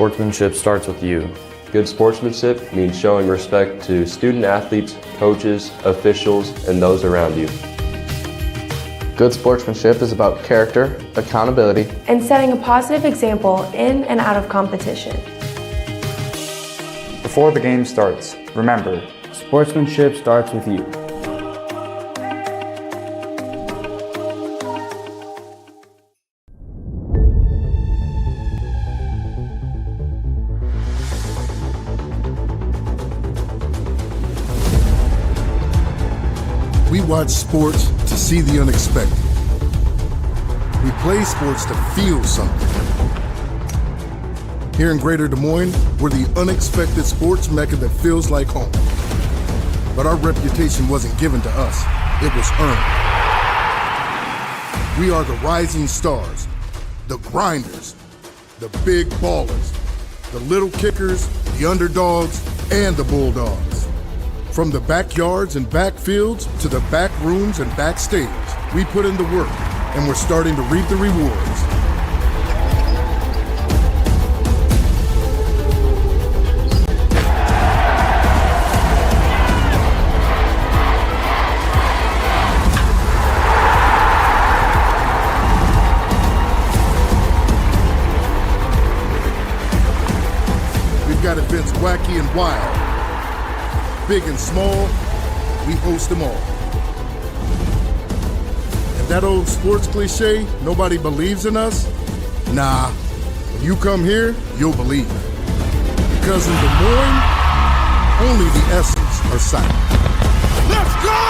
sportsmanship starts with you. Good sportsmanship means showing respect to student athletes, coaches, officials, and those around you. Good sportsmanship is about character, accountability, and setting a positive example in and out of competition. Before the game starts, remember, sportsmanship starts with you. We watch sports to see the unexpected. We play sports to feel something. Here in Greater Des Moines, we're the unexpected sports mecca that feels like home. But our reputation wasn't given to us, it was earned. We are the rising stars, the grinders, the big ballers, the little kickers, the underdogs, and the bulldogs. From the backyards and backfields to the back rooms and backstage, we put in the work, and we're starting to reap the rewards. We've got events wacky and wild. Big and small, we host them all. And that old sports cliche, nobody believes in us? Nah, when you come here, you'll believe. Because in Des Moines, only the essence are silent. Let's go!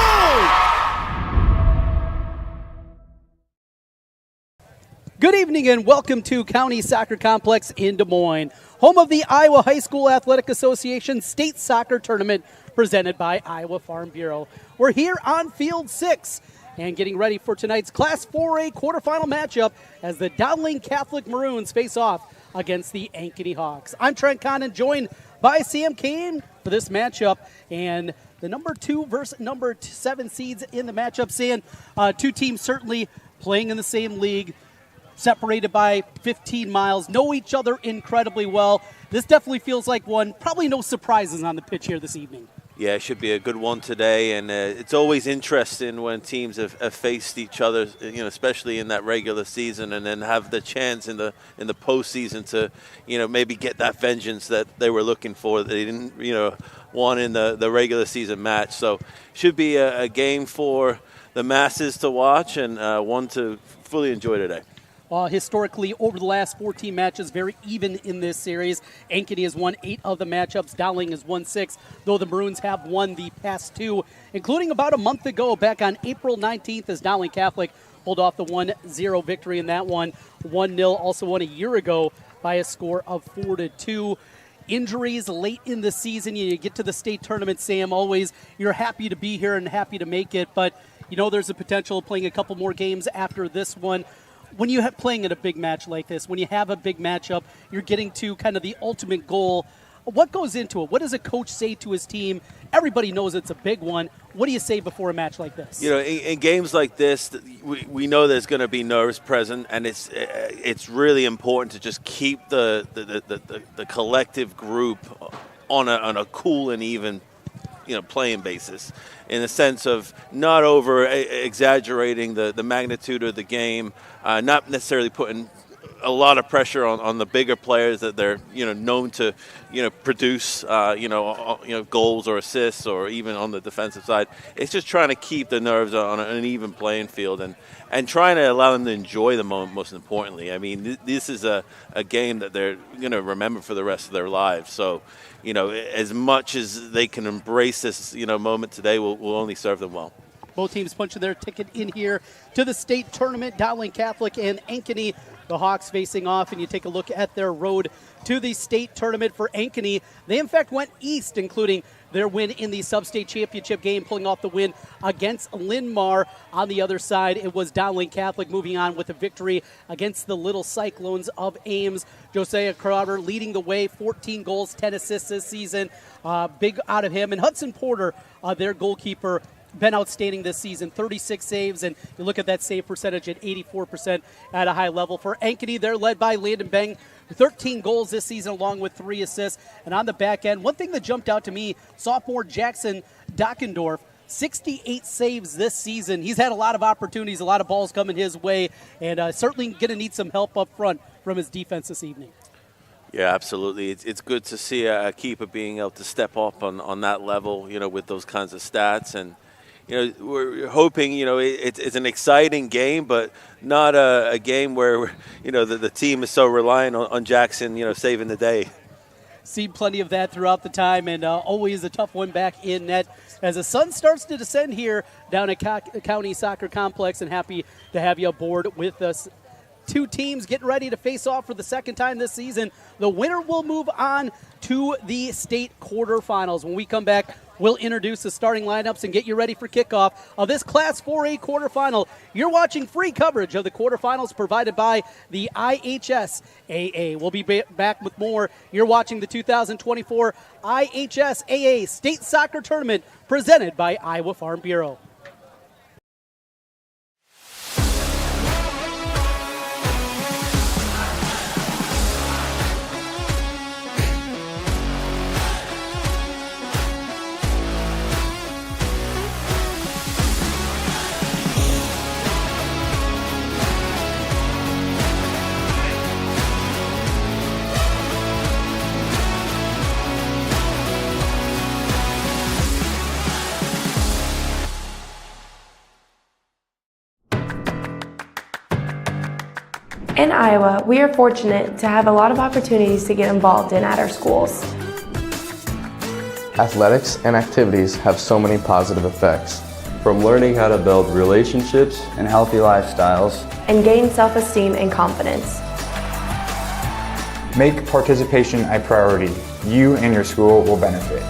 Good evening and welcome to County Soccer Complex in Des Moines, home of the Iowa High School Athletic Association State Soccer Tournament presented by Iowa Farm Bureau. We're here on Field 6 and getting ready for tonight's Class 4A quarterfinal matchup as the Dowling Catholic Maroons face off against the Ankeny Hawks. I'm Trent Condon, joined by Sam Kane for this matchup, and the number 2 versus number 7 seeds in the matchup. Sam, two teams certainly playing in the same league, separated by 15 miles, know each other incredibly well. This definitely feels like one. Probably no surprises on the pitch here this evening. Yeah, it should be a good one today, and it's always interesting when teams have faced each other, you know, especially in that regular season, and then have the chance in the postseason to, you know, maybe get that vengeance that they were looking for that they didn't, you know, want in the regular season match. So, should be a game for the masses to watch and one to fully enjoy today. Historically, over the last 14 matches, very even in this series. Ankeny has won 8 of the matchups. Dowling has won 6, though the Maroons have won the past 2, including about a month ago, back on April 19th, as Dowling Catholic pulled off the 1-0 victory in that one. 1-0 also won a year ago by a score of 4-2. Injuries late in the season. You get to the state tournament, Sam, always you're happy to be here and happy to make it, but you know there's a potential of playing a couple more games after this one. When you have playing in a big match like this, when you have a big matchup, you're getting to kind of the ultimate goal. What goes into it? What does a coach say to his team? Everybody knows it's a big one. What do you say before a match like this? You know, in games like this, we know there's going to be nerves present, and it's really important to just keep the collective group on a cool and even, you know, playing basis, in the sense of not over exaggerating the magnitude of the game, not necessarily putting a lot of pressure on the bigger players that they're, you know, known to, you know, produce, goals or assists, or even on the defensive side. It's just trying to keep the nerves on an even playing field and trying to allow them to enjoy the moment, most importantly. I mean, this is a game that they're going to remember for the rest of their lives. So, you know, as much as they can embrace this, you know, moment today will only serve them well. Both teams punching their ticket in here to the state tournament. Dowling Catholic and Ankeny, the Hawks facing off, and you take a look at their road to the state tournament for Ankeny. They, in fact, went east, including their win in the sub-state championship game, pulling off the win against Linn-Mar. On the other side, it was Dowling Catholic moving on with a victory against the Little Cyclones of Ames. Josiah Crowder leading the way, 14 goals, 10 assists this season. Big out of him. And Hudson Porter, their goalkeeper, been outstanding this season, 36 saves, and you look at that save percentage at 84% at a high level. For Ankeny, they're led by Landon Beng, 13 goals this season along with 3 assists. And on the back end, one thing that jumped out to me, sophomore Jackson Dockendorf, 68 saves this season. He's had a lot of opportunities, a lot of balls coming his way, and certainly going to need some help up front from his defense this evening. Yeah, absolutely. It's good to see a keeper being able to step up on that level, with those kinds of stats. And, we're hoping, it's an exciting game, but not a game where, the team is so reliant on Jackson, saving the day. Seen plenty of that throughout the time, and always a tough one back in net as the sun starts to descend here down at County Soccer Complex, and happy to have you aboard with us. 2 teams getting ready to face off for the second time this season. The winner will move on to the state quarterfinals. When we come back, we'll introduce the starting lineups and get you ready for kickoff of this Class 4A quarterfinal. You're watching free coverage of the quarterfinals provided by the IHSAA. We'll be back with more. You're watching the 2024 IHSAA State Soccer Tournament presented by Iowa Farm Bureau. In Iowa, we are fortunate to have a lot of opportunities to get involved in at our schools. Athletics and activities have so many positive effects. From learning how to build relationships and healthy lifestyles. And gain self-esteem and confidence. Make participation a priority. You and your school will benefit.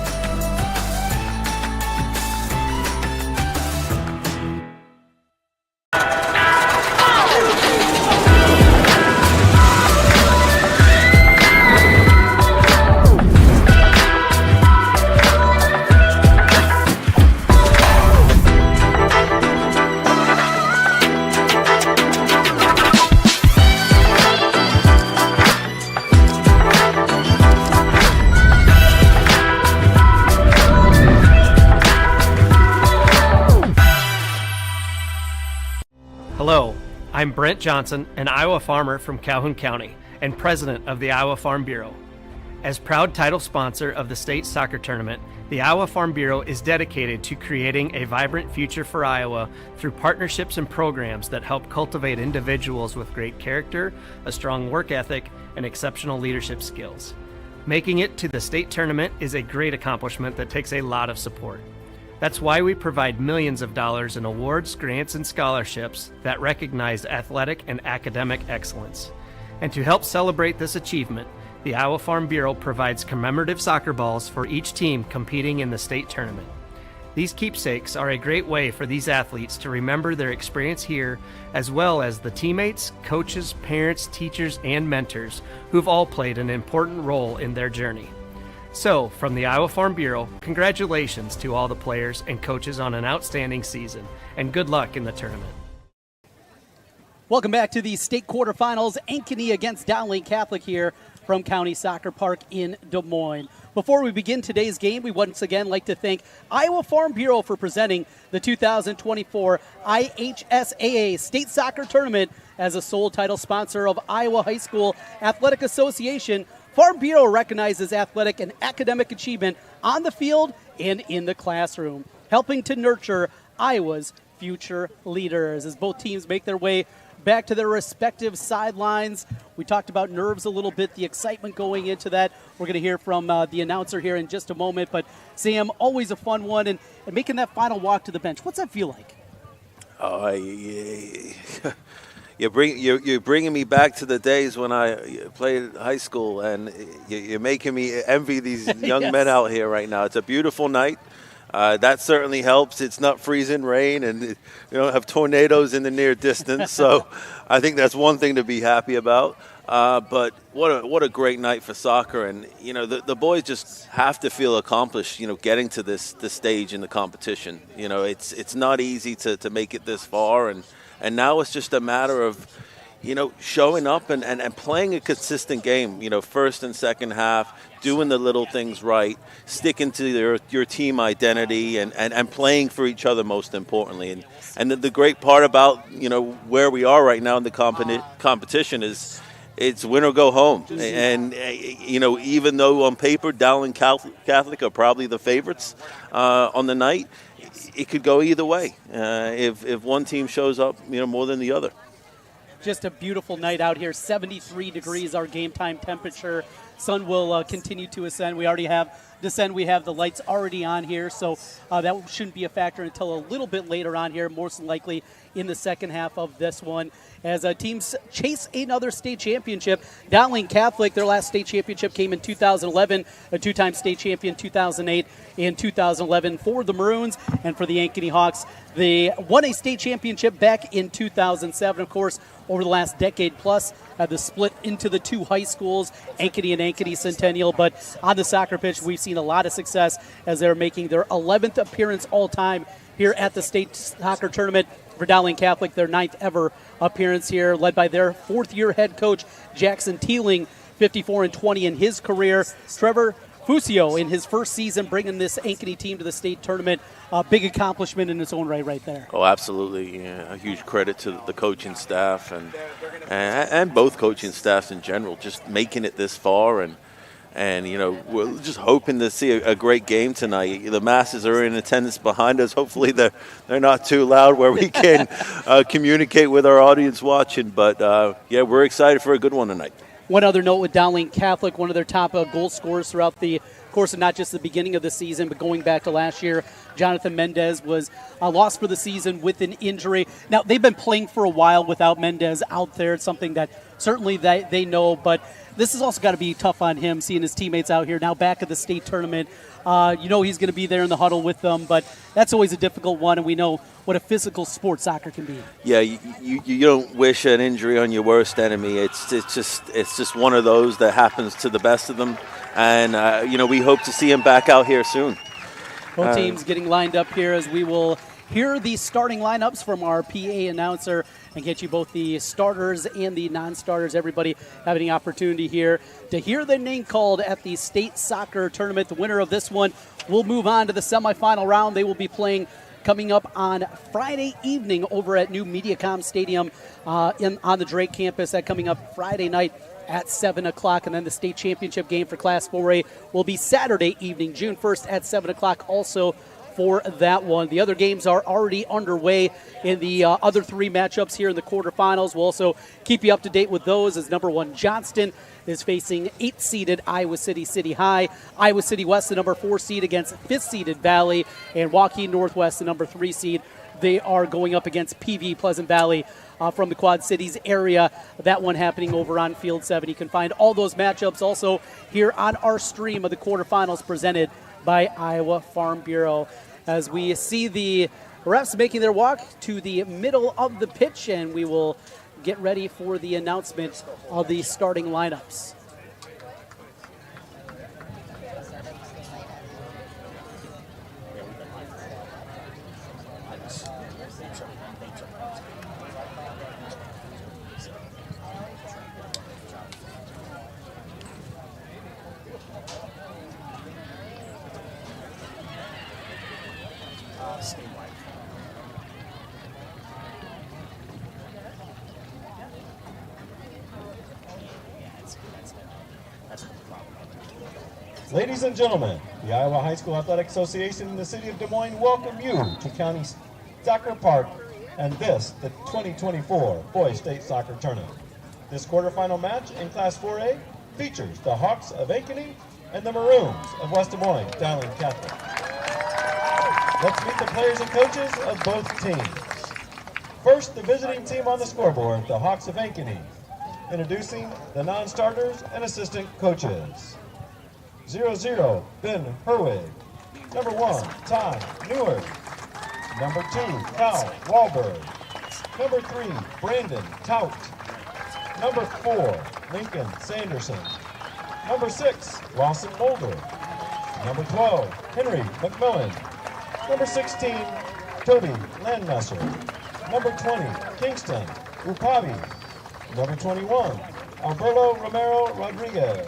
Hello, I'm Brent Johnson, an Iowa farmer from Calhoun County and president of the Iowa Farm Bureau. As proud title sponsor of the state soccer tournament, the Iowa Farm Bureau is dedicated to creating a vibrant future for Iowa through partnerships and programs that help cultivate individuals with great character, a strong work ethic, and exceptional leadership skills. Making it to the state tournament is a great accomplishment that takes a lot of support. That's why we provide millions of dollars in awards, grants, and scholarships that recognize athletic and academic excellence. And to help celebrate this achievement, the Iowa Farm Bureau provides commemorative soccer balls for each team competing in the state tournament. These keepsakes are a great way for these athletes to remember their experience here, as well as the teammates, coaches, parents, teachers, and mentors who've all played an important role in their journey. So, from the Iowa Farm Bureau, congratulations to all the players and coaches on an outstanding season, and good luck in the tournament. Welcome back to the state quarterfinals. Ankeny against Dowling Catholic here from County Soccer Park in Des Moines. Before we begin today's game, we once again like to thank Iowa Farm Bureau for presenting the 2024 IHSAA State Soccer Tournament as a sole title sponsor of Iowa High School Athletic Association. Farm Bureau recognizes athletic and academic achievement on the field and in the classroom, helping to nurture Iowa's future leaders as both teams make their way back to their respective sidelines. We talked about nerves a little bit, the excitement going into that. We're going to hear from the announcer here in just a moment. But, Sam, always a fun one. And making that final walk to the bench, what's that feel like? Oh, You're bringing me back to the days when I played high school, and you're making me envy these young Yes. men out here right now. It's a beautiful night. That certainly helps. It's not freezing rain, and you don't have tornadoes in the near distance. So I think that's one thing to be happy about. But what a great night for soccer, and the boys just have to feel accomplished. Getting to this stage in the competition. It's not easy to make it this far, and now it's just a matter of showing up and playing a consistent game. First and second half, doing the little things right, sticking to your team identity, and playing for each other most importantly. And the great part about where we are right now in the competition is it's win or go home. And even though on paper Dowling Catholic are probably the favorites on the night, it could go either way if one team shows up more than the other. Just a beautiful night out here. 73 degrees our game time temperature. Sun will continue to ascend. We already have descend. We have the lights already on here, so that shouldn't be a factor until a little bit later on here, most likely in the second half of this one. As teams chase another state championship, Dowling Catholic, their last state championship came in 2011, a two-time state champion 2008 and 2011 for the Maroons, and for the Ankeny Hawks, they won a state championship back in 2007. Of course, over the last decade plus, had the split into the two high schools, Ankeny and Ankeny Centennial. But on the soccer pitch, we've seen a lot of success as they're making their 11th appearance all-time here at the state soccer tournament. For Dowling Catholic, their 9th ever appearance here, led by their 4th-year head coach, Jackson Teeling, 54-20 in his career. Trevor Fusio in his first season bringing this Ankeny team to the state tournament. A big accomplishment in its own right there. Oh, absolutely. Yeah, a huge credit to the coaching staff and both coaching staffs in general, just making it this far. And we're just hoping to see a great game tonight. The masses are in attendance behind us. Hopefully they're not too loud where we can communicate with our audience watching. But, we're excited for a good one tonight. One other note with Dowling Catholic, one of their top goal scorers throughout the course of not just the beginning of the season, but going back to last year, Jonathan Mendez was lost for the season with an injury. Now, they've been playing for a while without Mendez out there. It's something that certainly they know, but this has also got to be tough on him, seeing his teammates out here now back at the state tournament. He's going to be there in the huddle with them, but that's always a difficult one, and we know what a physical sport soccer can be. Yeah, you don't wish an injury on your worst enemy. It's just one of those that happens to the best of them, and we hope to see him back out here soon. Both teams getting lined up here as we will hear the starting lineups from our PA announcer and get you both the starters and the non-starters. Everybody having the opportunity here to hear their name called at the state soccer tournament. The winner of this one will move on to the semifinal round. They will be playing coming up on Friday evening over at new Mediacom Stadium on the Drake campus. That coming up Friday night at 7 o'clock. And then the state championship game for Class 4A will be Saturday evening, June 1st at 7 o'clock also for that one. The other games are already underway in the other three matchups here in the quarterfinals. We'll also keep you up to date with those as number 1 Johnston is facing 8th-seeded Iowa City High. Iowa City West, the number 4 seed, against 5th-seeded Valley. And Waukee Northwest, the number 3 seed, they are going up against PV Pleasant Valley from the Quad Cities area. That one happening over on Field 7. You can find all those matchups also here on our stream of the quarterfinals presented by Iowa Farm Bureau. As we see the refs making their walk to the middle of the pitch, and we will get ready for the announcement of the starting lineups. Ladies and gentlemen, the Iowa High School Athletic Association in the City of Des Moines welcome you to County Soccer Park and the 2024 Boys State Soccer Tournament. This quarterfinal match in Class 4A features the Hawks of Ankeny and the Maroons of West Des Moines, Dowling Catholic. Let's meet the players and coaches of both teams. First, the visiting team on the scoreboard, the Hawks of Ankeny. Introducing the non-starters and assistant coaches. 0-0, Ben Herwig. Number 1, Todd Newer. Number 2, Cal Wahlberg. Number 3, Brandon Tout. Number 4, Lincoln Sanderson. Number 6, Lawson Mulder. Number 12, Henry McMillan. Number 16, Toby Landmesser. Number 20, Kingston Upavi. Number 21, Alberto Romero Rodriguez.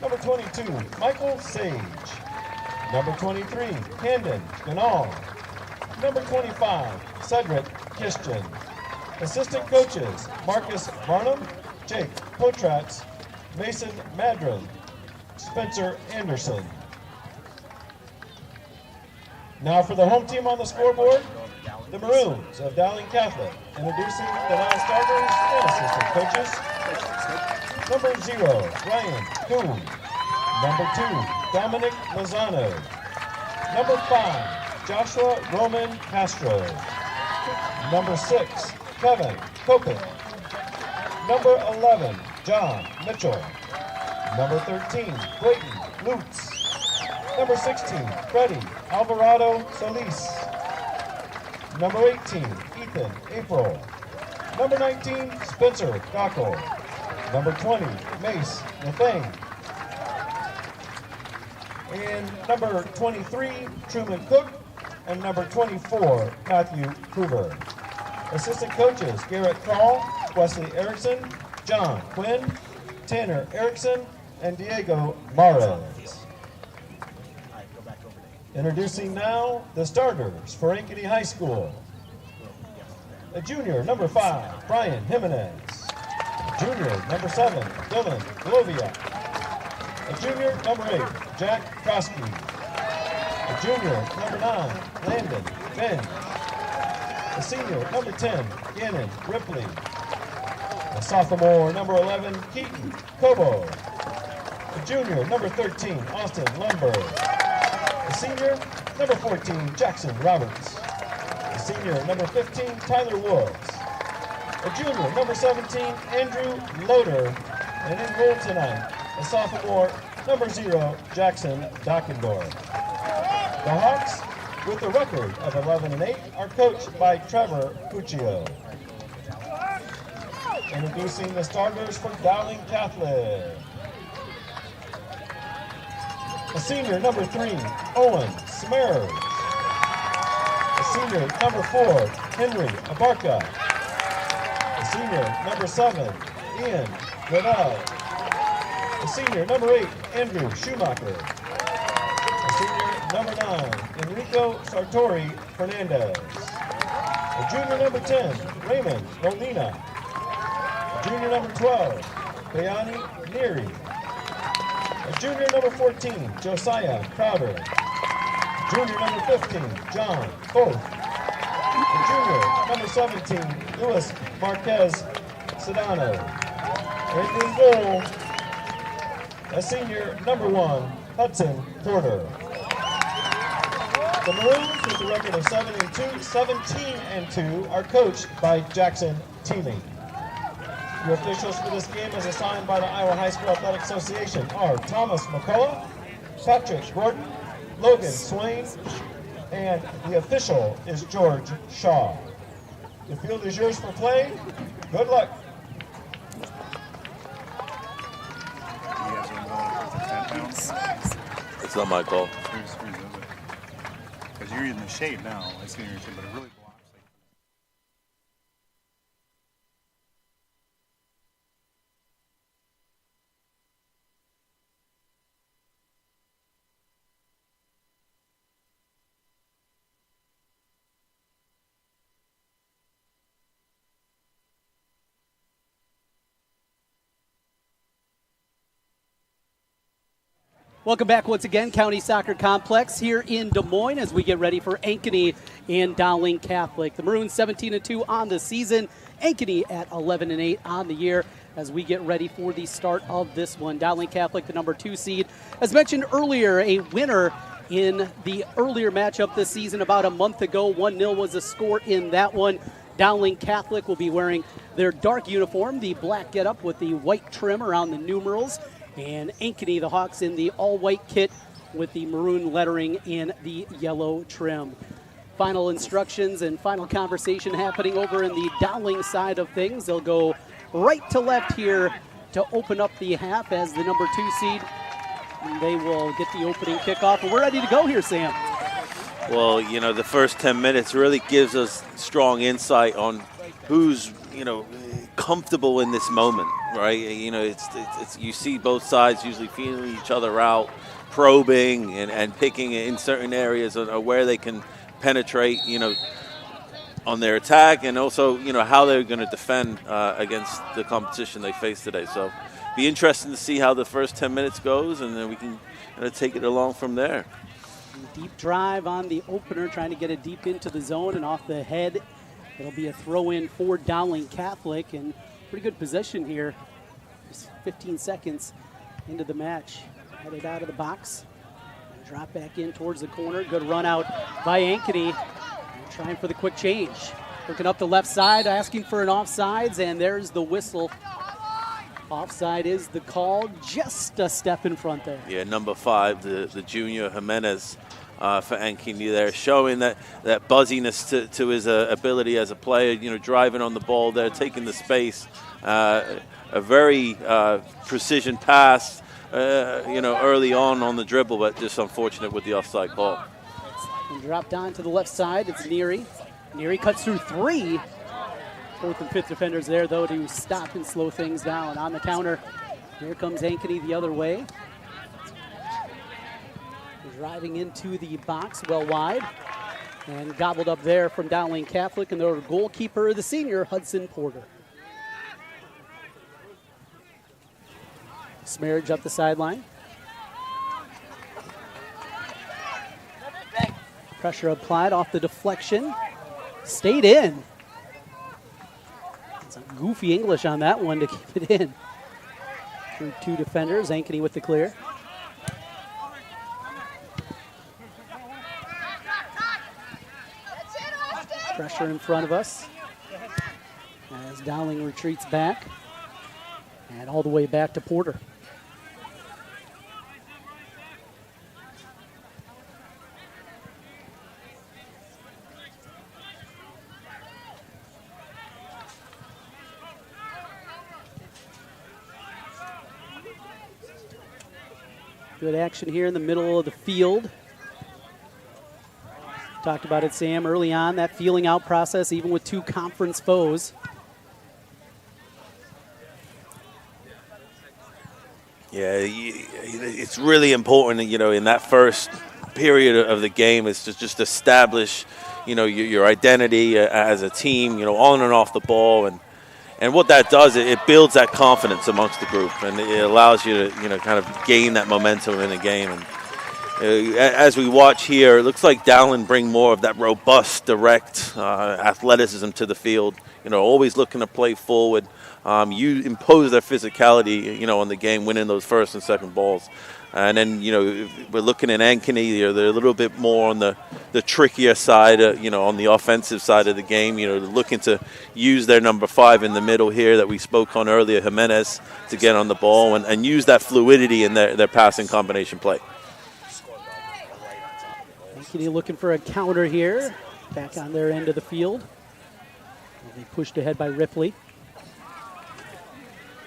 Number 22, Michael Sage. Number 23, Camden Ganal. Number 25, Cedric Kishton. Assistant coaches, Marcus Varnum, Jake Potratz, Mason Madron, Spencer Anderson. Now for the home team on the scoreboard, the Maroons of Dowling Catholic, introducing the line starters and assistant coaches. Number 0, Ryan Kuhn. Number 2, Dominic Lozano. Number 5, Joshua Roman Castro. Number 6, Kevin Copen. Number 11, John Mitchell. Number 13, Brayton Lutz. Number 16, Freddie Alvarado Solis. Number 18, Ethan April. Number 19, Spencer Gockel. Number 20, Mace Nathane. And number 23, Truman Cook. And number 24, Matthew Hoover. Assistant coaches, Garrett Call, Wesley Erickson, John Quinn, Tanner Erickson, and Diego Mares. Introducing now the starters for Ankeny High School. A junior, number 5, Brian Jimenez. A junior, number 7, Dylan Glovia. A junior, number 8, Jack Krosky. A junior, number 9, Landon Benj. A senior, number 10, Gannon Ripley. A sophomore, number 11, Keaton Cobo. A junior, number 13, Austin Lumberg. A senior, number 14, Jackson Roberts. A senior, number 15, Tyler Woods. A junior, number 17, Andrew Loader. And in goal tonight, a sophomore, number 0, Jackson Dockendorf. The Hawks, with a record of 11-8, are coached by Trevor Puccio. Introducing the starters for Dowling Catholic. A senior, number 3, Owen Smers. A senior, number 4, Henry Abarca. A senior, number 7, Ian Liddell. A senior, number 8, Andrew Schumacher. A senior, number 9, Enrico Sartori Fernandez. A junior, number 10, Raymond Molina. A junior, number 12, Bayani Neary. A junior, number 14, Josiah Crowder. Junior, number 15, John Foth. A junior, number 17, Luis Marquez Sedano. And in goal, a senior, number 1, Hudson Porter. The Maroons, with a record of 17-2, are coached by Jackson Teeley. Your officials for this game, as assigned by the Iowa High School Athletic Association, are Thomas McCullough, Patrick Gordon, Logan Swain, and the official is George Shaw. The field is yours for play. Good luck. It's not my call. Because you're in the shade now. I see your shade, but it really blocks. Welcome back once again, County Soccer Complex here in Des Moines as we get ready for Ankeny and Dowling Catholic. The Maroons 17-2 on the season, Ankeny at 11-8 on the year as we get ready for the start of this one. Dowling Catholic, the number 2 seed. As mentioned earlier, a winner in the earlier matchup this season about a month ago. 1-0 was the score in that one. Dowling Catholic will be wearing their dark uniform, the black getup with the white trim around the numerals. And Ankeny, the Hawks, in the all-white kit with the maroon lettering in the yellow trim. Final instructions and final conversation happening over in the Dowling side of things. They'll go right to left here to open up the half as the number 2 seed. And they will get the opening kickoff. And we're ready to go here, Sam. Well, you know, the first 10 minutes really gives us strong insight on who's, you know, comfortable in this moment, right? You know, it's you see both sides usually feeling each other out, probing and picking in certain areas of where they can penetrate, you know, on their attack, and also, you know, how they're going to defend against the competition they face today. So be interesting to see how the first 10 minutes goes, and then we can take it along from there. Deep drive on the opener, trying to get it deep into the zone and off the head. It'll be a throw-in for Dowling Catholic, and pretty good possession here. Just 15 seconds into the match. Headed out of the box. And drop back in towards the corner. Good run out by Ankeny. Trying for the quick change. Looking up the left side, asking for an offsides, and there's the whistle. Offside is the call, just a step in front there. Yeah, number 5, the junior Jimenez for Ankeny there, showing that buzziness to his ability as a player, you know, driving on the ball there, taking the space. A very precision pass, you know, early on the dribble, but just unfortunate with the offside call. And dropped on to the left side, it's Neary. Neary cuts through 3. 4th and 5th defenders there, though, to stop and slow things down. On the counter, here comes Ankeny the other way. Driving into the box, well wide. And gobbled up there from Dowling Catholic, and their goalkeeper, the senior, Hudson Porter. Smarriage up the sideline. Pressure applied off the deflection. Stayed in. Some goofy English on that one to keep it in. Through 2 defenders, Ankeny with the clear. Pressure in front of us as Dowling retreats back. And all the way back to Porter. Good action here in the middle of the field. Talked about it, Sam, early on, that feeling out process, even with 2 conference foes. Yeah, it's really important, you know, in that first period of the game is to just establish, you know, your identity as a team, you know, on and off the ball. And what that does, it builds that confidence amongst the group, and it allows you to, you know, kind of gain that momentum in the game. And as we watch here, it looks like Dowling bring more of that robust, direct athleticism to the field. You know, always looking to play forward. You impose their physicality, you know, on the game, winning those first and second balls. And then, you know, we're looking at Ankeny. They're a little bit more on the trickier side, you know, on the offensive side of the game. You know, looking to use their number 5 in the middle here that we spoke on earlier, Jimenez, to get on the ball and use that fluidity in their passing combination play. Ankeny looking for a counter here, back on their end of the field. They pushed ahead by Ripley.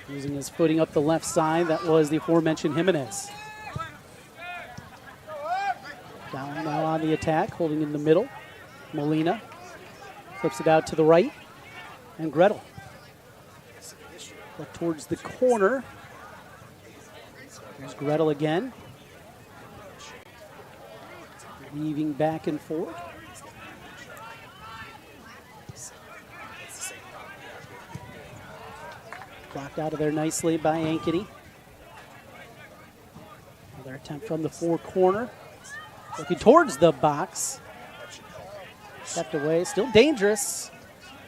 Using his footing up the left side, that was the aforementioned Jimenez. Down now on the attack, holding in the middle. Molina flips it out to the right. And Gretel. Up towards the corner. There's Gretel again. Weaving back and forth. Blocked out of there nicely by Ankeny. Another attempt from the 4 corner. Looking towards the box. Kept away, still dangerous.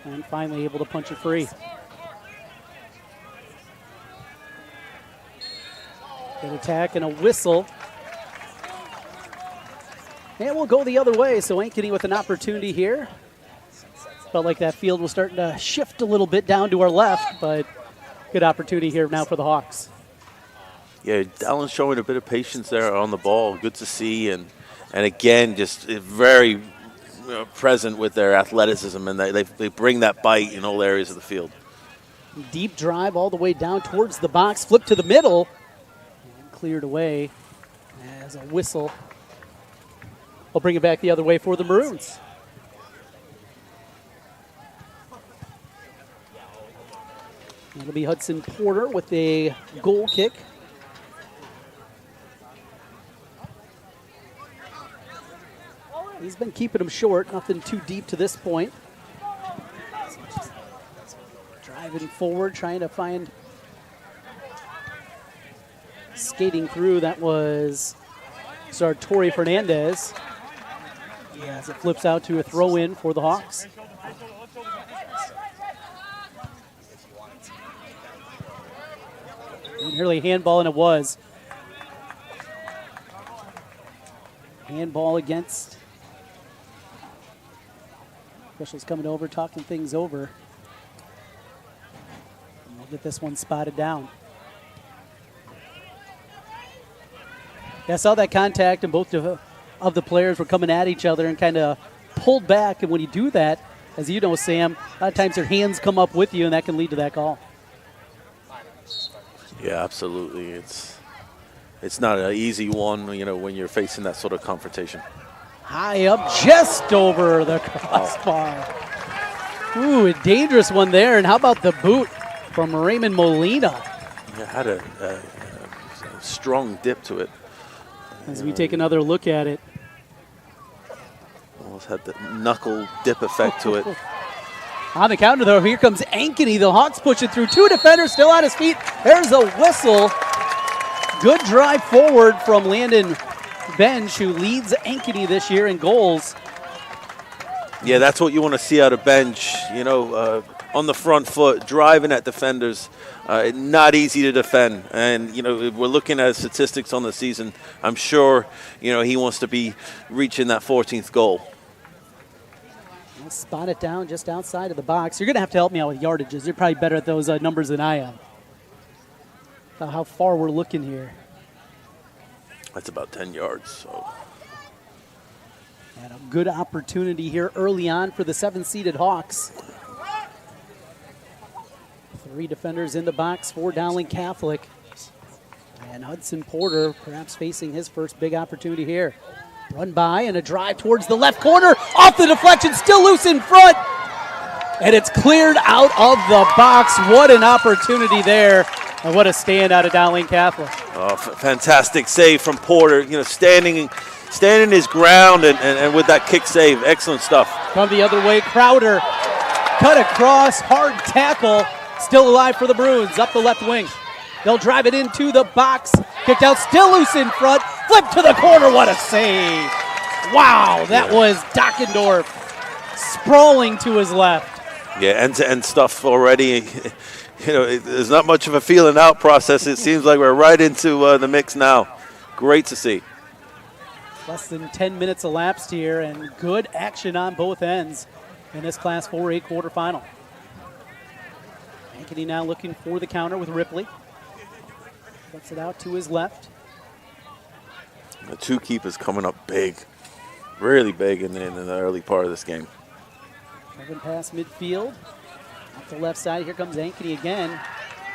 And finally able to punch it free. Good attack and a whistle. And we'll go the other way, so Ankeny with an opportunity here. Felt like that field was starting to shift a little bit down to our left, but good opportunity here now for the Hawks. Yeah, Dowling showing a bit of patience there on the ball. Good to see, and again, just very present with their athleticism, and they bring that bite in all areas of the field. Deep drive all the way down towards the box, flip to the middle, and cleared away as a whistle. We'll bring it back the other way for the Maroons. It'll be Hudson Porter with a goal kick. He's been keeping them short, nothing too deep to this point. Driving forward, trying to find, skating through, that was Sartori Fernandez. As it flips out to a throw in for the Hawks. Nearly handball, and it was. Handball against. Officials coming over, talking things over. And we'll get this one spotted down. Yeah, I saw that contact, and both of the players were coming at each other and kind of pulled back. And when you do that, as you know, Sam, a lot of times their hands come up with you, and that can lead to that call. Yeah, absolutely. It's not an easy one, you know, when you're facing that sort of confrontation. High up, just over the crossbar. Ooh, a dangerous one there. And how about the boot from Raymond Molina? It had a strong dip to it. As we take another look at it. Almost had the knuckle dip effect to it. On the counter, though, here comes Ankeny. The Hawks push it through. Two defenders still on his feet. There's a whistle. Good drive forward from Landon Bench, who leads Ankeny this year in goals. Yeah, that's what you want to see out of Bench. You know, on the front foot, driving at defenders. Not easy to defend. And, you know, we're looking at statistics on the season. I'm sure, you know, he wants to be reaching that 14th goal. We'll spot it down just outside of the box. You're going to have to help me out with yardages. You're probably better at those numbers than I am. How far we're looking here. That's about 10 yards. So. And a good opportunity here early on for the 7-seeded Hawks. 3 defenders in the box for Dowling Catholic. And Hudson Porter perhaps facing his first big opportunity here. Run by and a drive towards the left corner. Off the deflection, still loose in front. And it's cleared out of the box. What an opportunity there. And what a stand out of Dowling Catholic. Oh, fantastic save from Porter. You know, standing his ground and with that kick save. Excellent stuff. From the other way, Crowder cut across, hard tackle. Still alive for the Bruins, up the left wing. They'll drive it into the box. Kicked out, still loose in front. Flip to the corner, what a save. Wow, that was Dockendorf sprawling to his left. Yeah, end-to-end stuff already. You know, there's not much of a feeling out process. It seems like we're right into the mix now. Great to see. Less than 10 minutes elapsed here, and good action on both ends in this Class 4A quarterfinal. Ankeny now looking for the counter with Ripley. Puts it out to his left. The two keepers coming up big, really big in the early part of this game. Driven past midfield. Off the left side, here comes Ankeny again.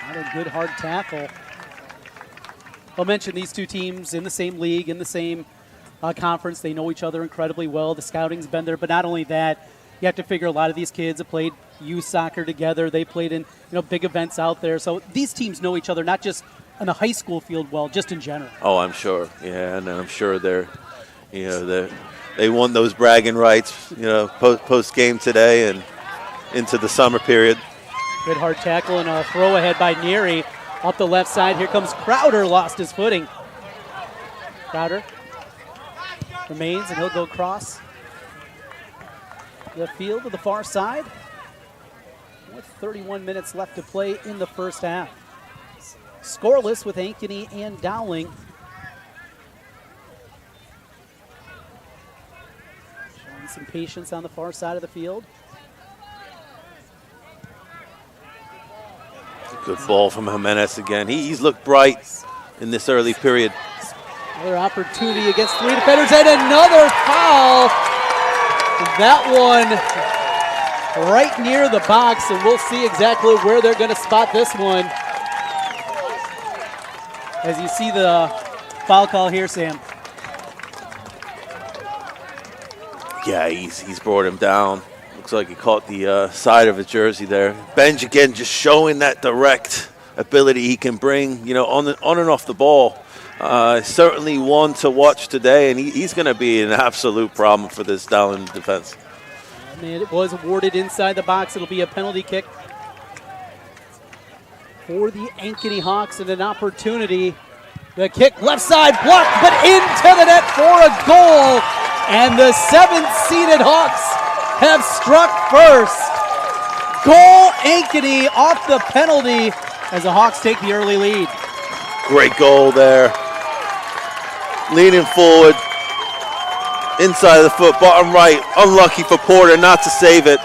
Another good hard tackle. I'll mention these two teams in the same league, in the same conference. They know each other incredibly well. The scouting's been there, but not only that, you have to figure a lot of these kids have played youth soccer together. They played in big events out there. So these teams know each other, not just on the high school field, well, just in general. Oh, I'm sure. Yeah, and I'm sure they won those bragging rights, post game today and into the summer period. Good hard tackle and a throw ahead by Neary. Up the left side, here comes Crowder, lost his footing. Crowder remains, and he'll go across the field to the far side. With 31 minutes left to play in the first half. Scoreless with Ankeny and Dowling. Showing some patience on the far side of the field. Good ball from Jimenez again. He's looked bright in this early period. Another opportunity against 3 defenders and another foul. That one right near the box, and we'll see exactly where they're going to spot this one. As you see the foul call here, Sam. Yeah, he's brought him down. Looks like he caught the side of his jersey there. Benj again just showing that direct ability he can bring, on and off the ball. Certainly one to watch today, and he's going to be an absolute problem for this Dowling defense. And it was awarded inside the box. It'll be a penalty kick for the Ankeny Hawks, and an opportunity. The kick left side blocked, but into the net for a goal. And the 7th-seeded Hawks have struck first. Goal Ankeny off the penalty as the Hawks take the early lead. Great goal there. Leaning forward, inside of the foot, bottom right. Unlucky for Porter not to save it.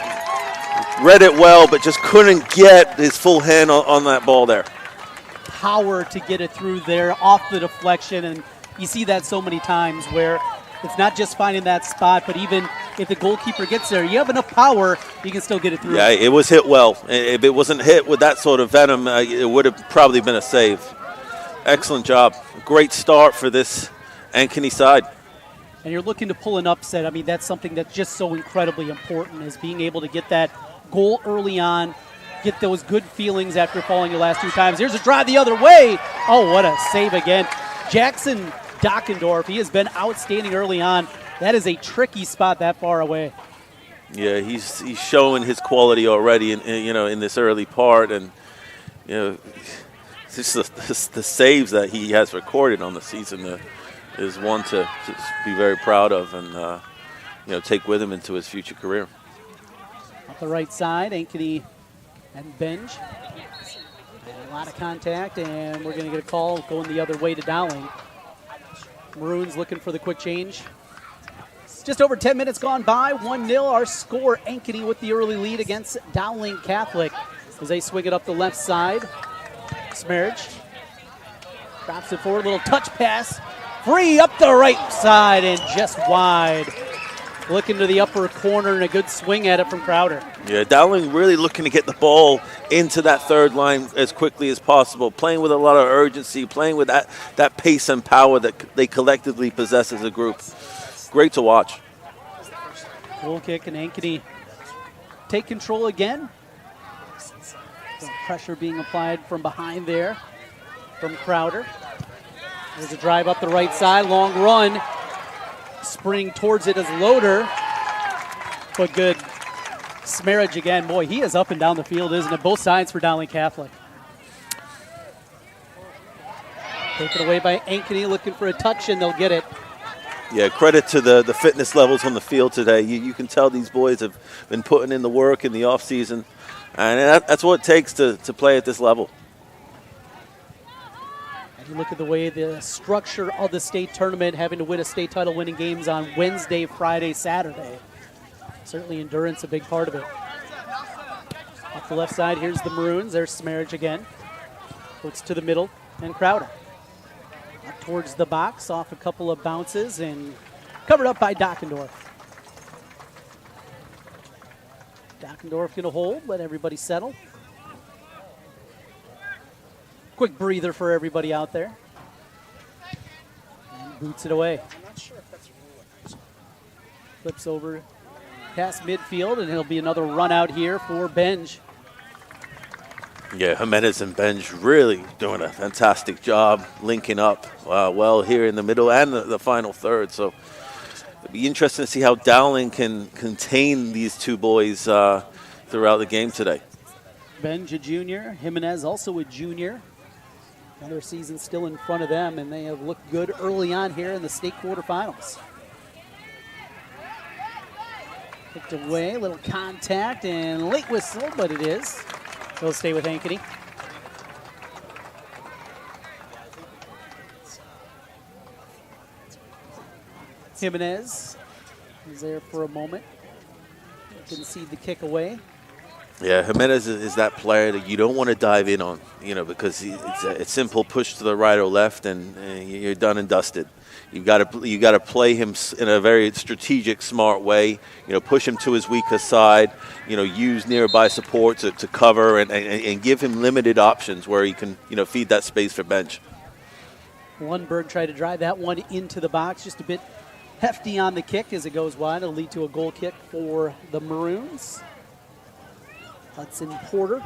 Read it well, but just couldn't get his full hand on that ball there. Power to get it through there off the deflection, and you see that so many times where it's not just finding that spot, but even if the goalkeeper gets there, you have enough power, you can still get it through. Yeah, it was hit well. If it wasn't hit with that sort of venom, it would have probably been a save. Excellent job. Great start for this Ankeny side. And you're looking to pull an upset. I mean, that's something that's just so incredibly important, is being able to get that goal early on, get those good feelings after falling your last 2 times. Here's a drive the other way. Oh, what a save again. Jackson Dockendorf, he has been outstanding early on. That is a tricky spot that far away. Yeah, he's showing his quality already in this early part, and just the saves that he has recorded on the season is one to be very proud of and take with him into his future career. Off the right side, Ankeny and Benj. And a lot of contact, and we're going to get a call going the other way to Dowling. Maroons looking for the quick change. It's just over 10 minutes gone by. 1-0 our score. Ankeny with the early lead against Dowling Catholic as they swing it up the left side. Smerge drops it forward, little touch pass. Free up the right side and just wide. Looking to the upper corner and a good swing at it from Crowder. Yeah, Dowling really looking to get the ball into that third line as quickly as possible, playing with a lot of urgency, playing with that pace and power that they collectively possess as a group. Great to watch. Goal kick, and Ankeny take control again. Some pressure being applied from behind there from Crowder. There's a drive up the right side, long run. Spring towards it as Loader, but good. Smerage again. Boy, he is up and down the field, isn't it? Both sides for Dowling Catholic. Taken away by Ankeny, looking for a touch, and they'll get it. Yeah, credit to the fitness levels on the field today. You can tell these boys have been putting in the work in the offseason, and that's what it takes to play at this level. You look at the way the structure of the state tournament, having to win a state title, winning games on Wednesday, Friday, Saturday. Certainly endurance a big part of it. Off the left side, here's the Maroons. There's Smerage again. Looks to the middle, and Crowder. Up towards the box, off a couple of bounces, and covered up by Dockendorf. Dockendorf going to hold, let everybody settle. Quick breather for everybody out there. And boots it away. Flips over past midfield, and it'll be another run out here for Benj. Yeah, Jimenez and Benj really doing a fantastic job linking up well here in the middle and the final third. So it'll be interesting to see how Dowling can contain these two boys throughout the game today. Benj a junior, Jimenez also a junior. Another season still in front of them, and they have looked good early on here in the state quarterfinals. Kicked away, little contact, and late whistle, but it is. They'll stay with Ankeny. Jimenez is there for a moment. Didn't see the kick away. Yeah, Jimenez is that player that you don't want to dive in on, because it's a simple push to the right or left, and you're done and dusted. You got to play him in a very strategic, smart way. Push him to his weaker side. Use nearby support to cover and give him limited options where he can feed that space for bench. Lundberg tried to drive that one into the box, just a bit hefty on the kick as it goes wide. It'll lead to a goal kick for the Maroons. Hudson Porter.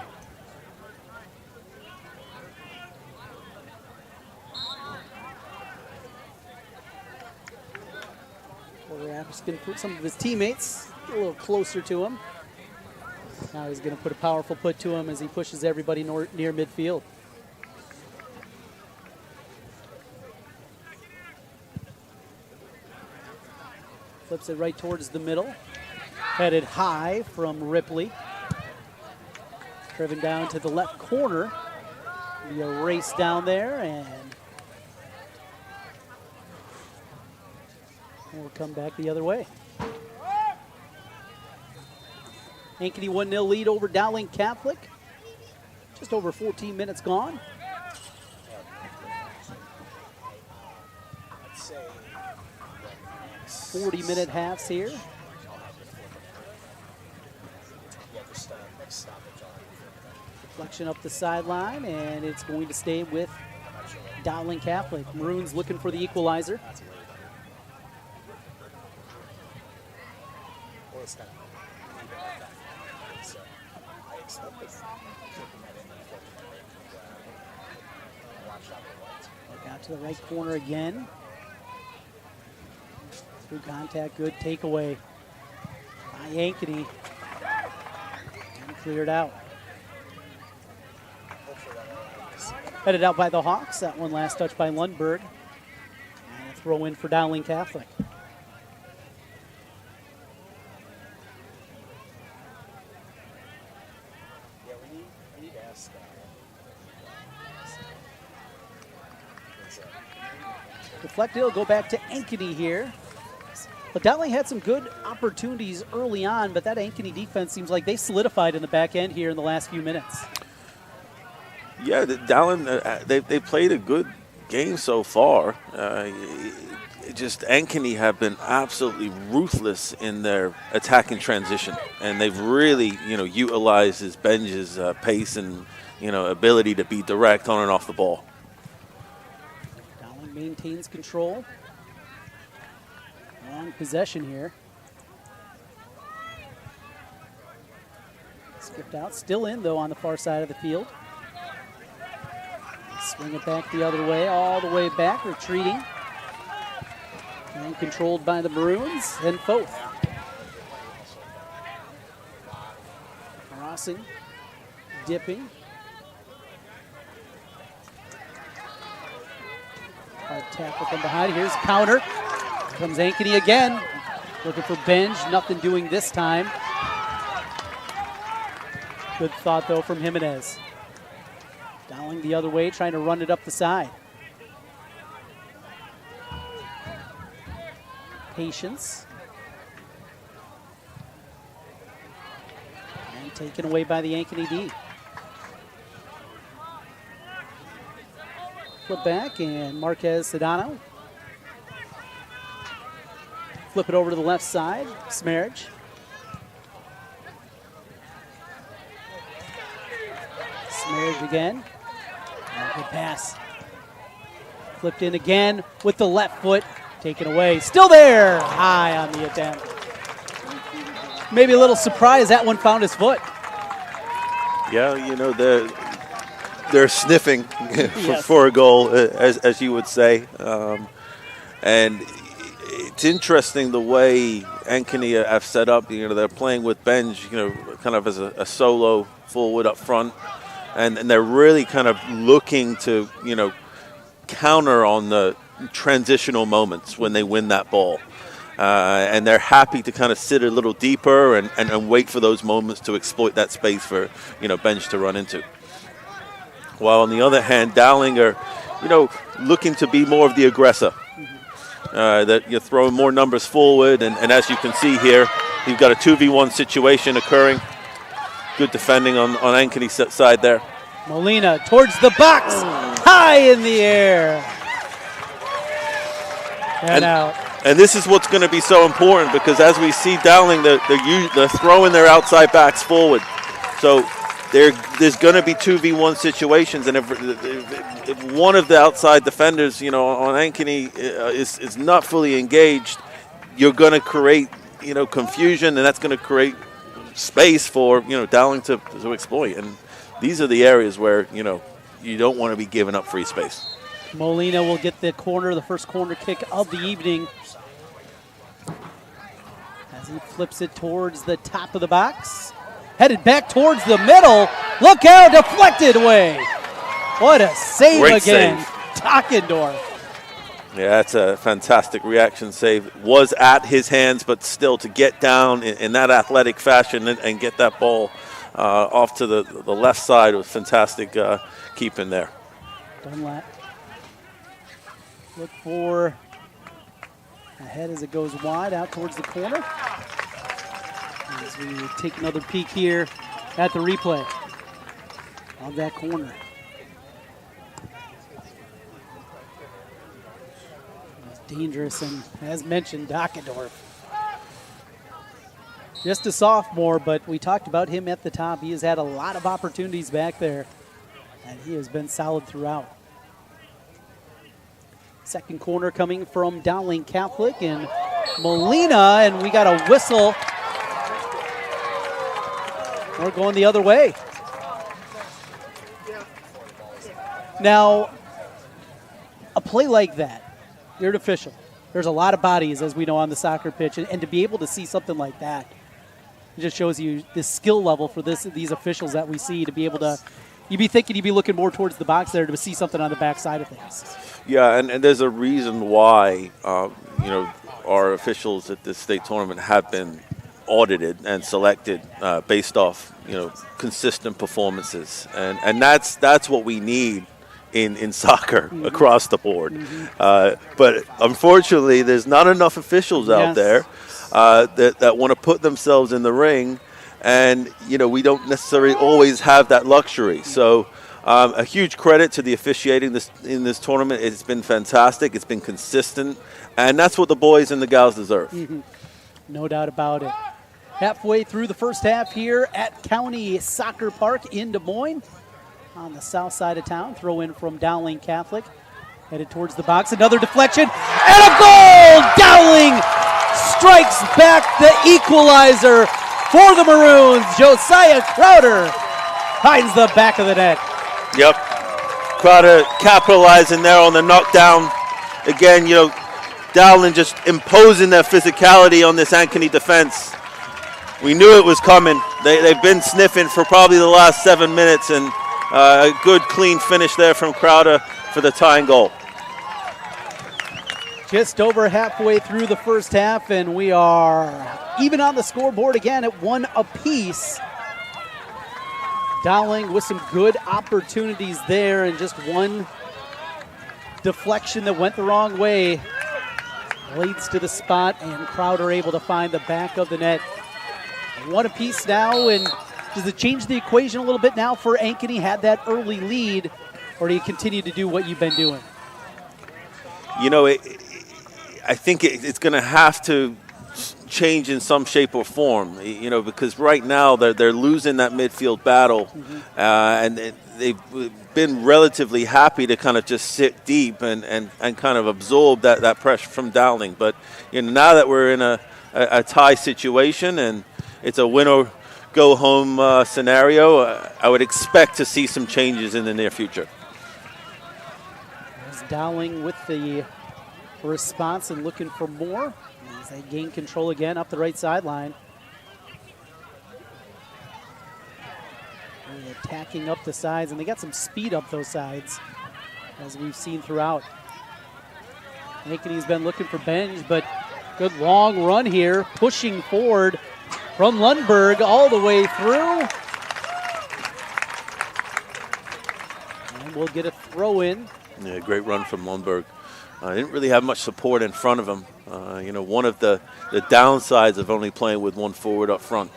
Porter asking for some of his teammates a little closer to him. Now he's going to put a powerful put to him as he pushes everybody near midfield. Flips it right towards the middle. Headed high from Ripley. Driven down to the left corner. Be a race down there, and we'll come back the other way. Ankeny 1-0 lead over Dowling Catholic. Just over 14 minutes gone. 40-minute halves here. Deflection up the sideline, and it's going to stay with Dowling Catholic. Maroons looking for the equalizer. Look out to the right corner again. Through contact, good takeaway by Ankeny. And cleared out. Headed out by the Hawks. That one last touch by Lundberg. And a throw in for Dowling Catholic. Deflected, it'll go back to Ankeny here. But Dowling had some good opportunities early on, but that Ankeny defense seems like they solidified in the back end here in the last few minutes. Yeah, Dowling, they played a good game so far. Just Ankeny have been absolutely ruthless in their attacking transition, and they've really, utilized his Benj's pace and, ability to be direct on and off the ball. Dowling maintains control. Long possession here. Skipped out, still in though on the far side of the field. Swing it back the other way, all the way back, retreating. And controlled by the Maroons and Foth. Crossing, dipping. Hard tackle from behind. Here's counter. Here comes Ankeny again. Looking for Benj, nothing doing this time. Good thought though from Jimenez. Dowling the other way, trying to run it up the side. Patience. And taken away by the Ankeny D. Flip back, and Marquez Sedano. Flip it over to the left side, Smerich. Smerich again. Good pass. Flipped in again with the left foot. Taken away. Still there. High on the attempt. Maybe a little surprise that one found his foot. Yeah, they're sniffing for a goal, as you would say. And it's interesting the way Ankeny have set up. They're playing with Benj, kind of as a solo forward up front. And they're really kind of looking to, counter on the transitional moments when they win that ball. And they're happy to kind of sit a little deeper and wait for those moments to exploit that space for, Benj to run into. While on the other hand, Dowling are, looking to be more of the aggressor. That you're throwing more numbers forward. And as you can see here, you've got a 2v1 situation occurring. good defending on Ankeny's side there. Molina towards the box, high in the air. And out. And this is what's going to be so important, because as we see Dowling, they're throwing their outside backs forward. So there's going to be 2v1 situations, and if one of the outside defenders, on Ankeny is not fully engaged, you're going to create, confusion, and that's going to create space for, Dowling to exploit. And these are the areas where, you don't want to be giving up free space. Molina will get the first corner kick of the evening, as he flips it towards the top of the box. Headed back towards the middle. Look out, deflected away. What a save. Great again. Dockendorf. Yeah, that's a fantastic reaction save. Was at his hands, but still to get down in that athletic fashion and get that ball off to the left side was fantastic keeping there. Dunlap. Look for ahead as it goes wide out towards the corner. As we take another peek here at the replay of that corner. It's dangerous, and as mentioned, Dockendorf. Just a sophomore, but we talked about him at the top. He has had a lot of opportunities back there, and he has been solid throughout. Second corner coming from Dowling Catholic, and Molina, and we got a whistle. We're going the other way. Now, a play like that, you're an official. There's a lot of bodies, as we know, on the soccer pitch, and to be able to see something like that, it just shows you the skill level for these officials that we see to be able to, you'd be thinking you'd be looking more towards the box there to see something on the back side of things. Yeah, and there's a reason why, our officials at this state tournament have been audited and selected based off, consistent performances. And that's what we need in soccer across the board. But unfortunately, there's not enough officials out there that want to put themselves in the ring. And, we don't necessarily always have that luxury. So a huge credit to the officiating in this tournament. It's been fantastic. It's been consistent. And that's what the boys and the gals deserve. No doubt about it. Halfway through the first half here at County Soccer Park in Des Moines on the south side of town. Throw in from Dowling Catholic. Headed towards the box. Another deflection. And a goal! Dowling strikes back the equalizer for the Maroons. Josiah Crowder finds the back of the net. Yep. Crowder capitalizing there on the knockdown. Again, Dowling just imposing their physicality on this Ankeny defense. We knew it was coming. They've been sniffing for probably the last 7 minutes, and a good, clean finish there from Crowder for the tying goal. Just over halfway through the first half, and we are even on the scoreboard again at 1 apiece. Dowling with some good opportunities there, and just one deflection that went the wrong way leads to the spot, and Crowder able to find the back of the net. 1 apiece now, and does it change the equation a little bit now for Ankeny? Had that early lead, or do you continue to do what you've been doing? I think it's going to have to change in some shape or form, because right now they're losing that midfield battle, and they've been relatively happy to kind of just sit deep and kind of absorb that pressure from Dowling. But now that we're in a tie situation and it's a win or go home scenario, I would expect to see some changes in the near future. As Dowling with the response and looking for more as they gain control again up the right sideline. Really attacking up the sides, and they got some speed up those sides, as we've seen throughout. Ankeny's been looking for Benj, but good long run here, pushing forward from Lundberg all the way through. And we'll get a throw in. Yeah, great run from Lundberg. Didn't really have much support in front of him. One of the downsides of only playing with one forward up front.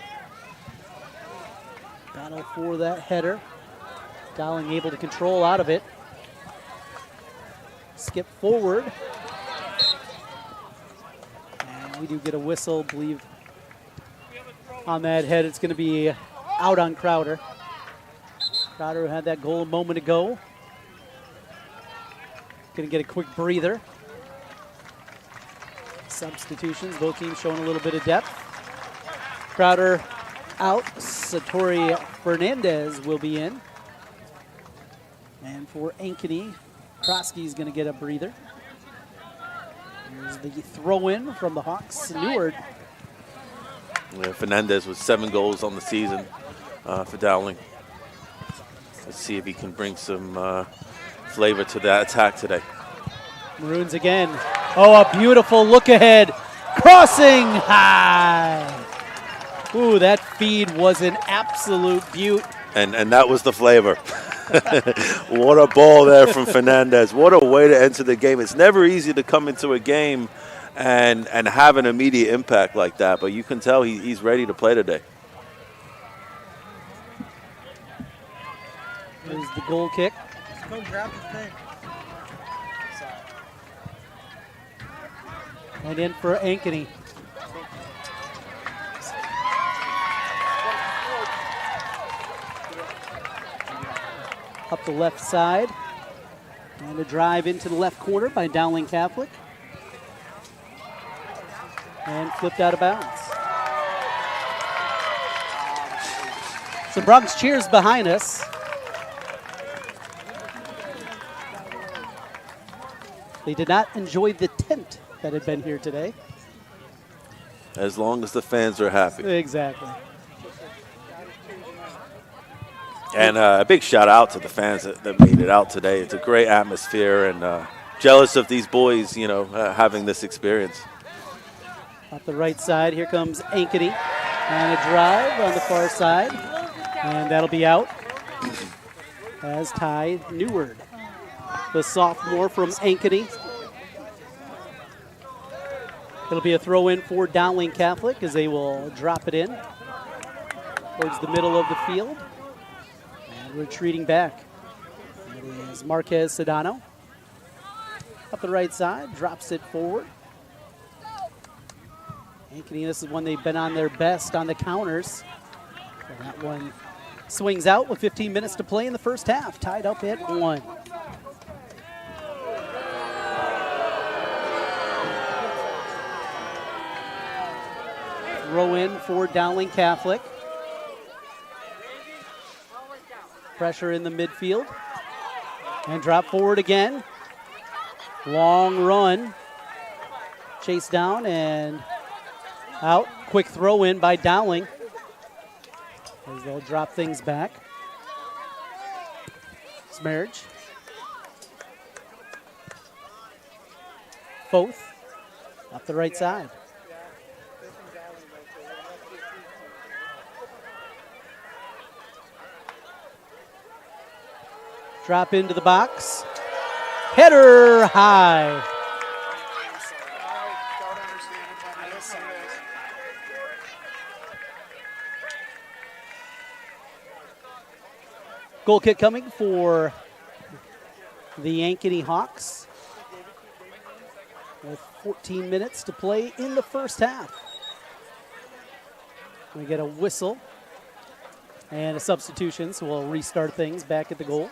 Battle for that header. Dowling able to control out of it. Skip forward. And we do get a whistle, believe, on that head. It's going to be out on Crowder. Crowder, who had that goal a moment ago. Going to get a quick breather. Substitutions, both teams showing a little bit of depth. Crowder out. Satori Fernandez will be in. And for Ankeny, Krosky's going to get a breather. Here's the throw-in from the Hawks. Neward. Yeah, Fernandez with 7 goals on the season for Dowling. Let's see if he can bring some flavor to that attack today. Maroons again. Oh, a beautiful look ahead. Crossing high. Ooh, that feed was an absolute beaut. And that was the flavor. What a ball there from Fernandez. What a way to enter the game. It's never easy to come into a game and have an immediate impact like that, but you can tell he's ready to play today. There's the goal kick. Go grab the thing. And in for Ankeny. Up the left side. And a drive into the left corner by Dowling Catholic. And flipped out of bounds. Some Bronx cheers behind us. They did not enjoy the tent that had been here today. As long as the fans are happy. Exactly. And a big shout out to the fans that made it out today. It's a great atmosphere, and jealous of these boys, having this experience. Off the right side, here comes Ankeny. And a drive on the far side. And that'll be out as Ty Neward, the sophomore from Ankeny. It'll be a throw-in for Dowling Catholic as they will drop it in towards the middle of the field. And retreating back. It is Marquez Sedano. Up the right side, drops it forward. Ankeny, this is when they've been on their best on the counters. So that one swings out with 15 minutes to play in the first half, tied up at 1. Throw in for Dowling Catholic. Pressure in the midfield. And drop forward again. Long run. Chase down and out. Quick throw in by Dowling. As they'll drop things back. Smerge. Foth. Up the right side. Drop into the box. Header high. Goal kick coming for the Ankeny Hawks with 14 minutes to play in the first half. We get a whistle and a substitution, so we'll restart things back at the goal.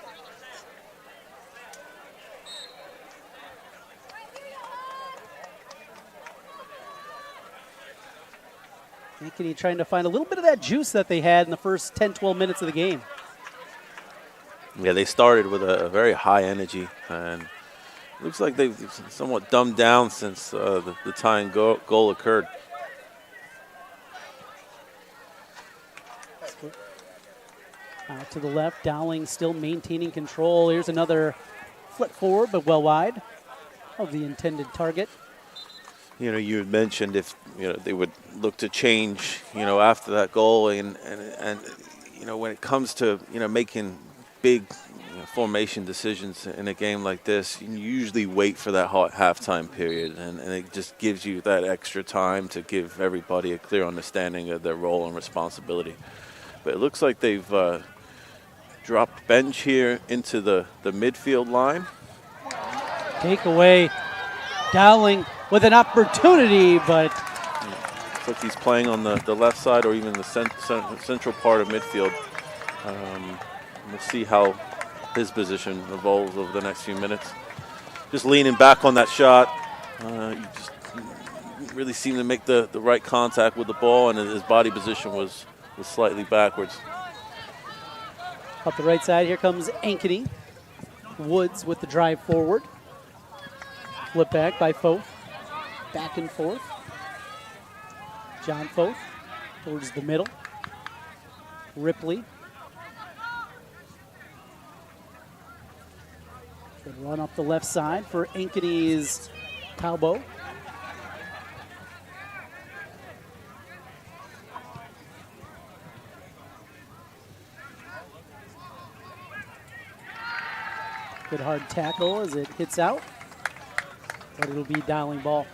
Ankeny trying to find a little bit of that juice that they had in the first 10, 12 minutes of the game. Yeah, they started with a very high energy, and it looks like they've somewhat dumbed down since the tying goal occurred. Out to the left, Dowling still maintaining control. Here's another flip forward, but well wide of the intended target. You had mentioned if they would look to change, after that goal, and when it comes to making big formation decisions in a game like this, you usually wait for that hot halftime period, and it just gives you that extra time to give everybody a clear understanding of their role and responsibility. But it looks like they've dropped Benj here into the midfield line. Takeaway. Dowling with an opportunity, but Looks like he's playing on the left side or even the central part of midfield. We'll see how his position evolves over the next few minutes. Just leaning back on that shot. You just really seemed to make the right contact with the ball, and his body position was slightly backwards. up the right side, here comes Ankeny. Woods with the drive forward. Flip back by Foth. Back and forth. John Foth towards the middle. Ripley. Good run up the left side for Ankeny's Talbot. Good hard tackle as it hits out, but it'll be Dowling ball.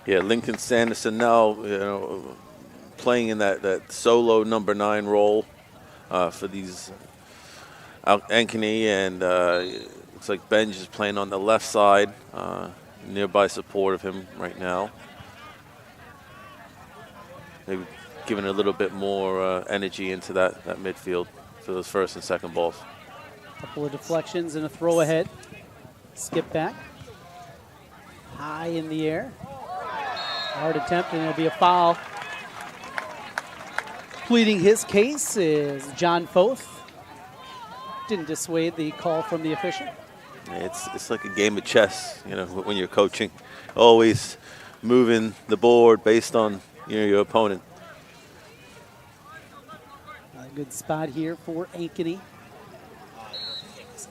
Yeah, Lincoln Sanderson now, playing in that solo number 9 role for these Ankeny, and looks like Benj is playing on the left side, nearby support of him right now. Maybe giving a little bit more energy into that midfield for those first and second balls. Couple of deflections and a throw ahead. Skip back. High in the air. Hard attempt, and it'll be a foul. Pleading his case is John Foth. Didn't dissuade the call from the official. It's like a game of chess, when you're coaching. Always moving the board based on your opponent. A good spot here for Ankeny.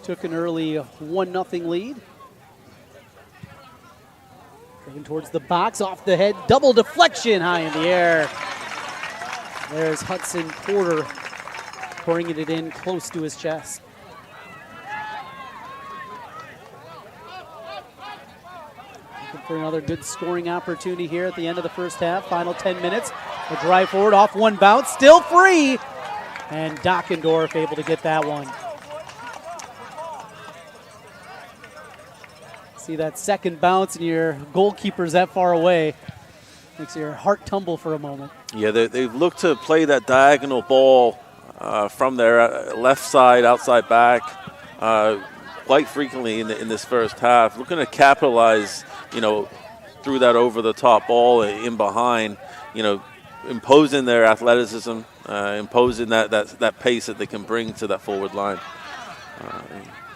Took an early 1-0 lead. Driven towards the box, off the head, double deflection high in the air. There's Hudson Porter bringing it in close to his chest. Looking for another good scoring opportunity here at the end of the first half. Final 10 minutes. A drive forward off one bounce, still free. And Dockendorf able to get that one. See that second bounce and your goalkeeper's that far away. Makes your heart tumble for a moment. Yeah, they've looked to play that diagonal ball from their left side, outside back, quite frequently in this first half. Looking to capitalize, through that over-the-top ball in behind, imposing their athleticism, imposing that pace that they can bring to that forward line.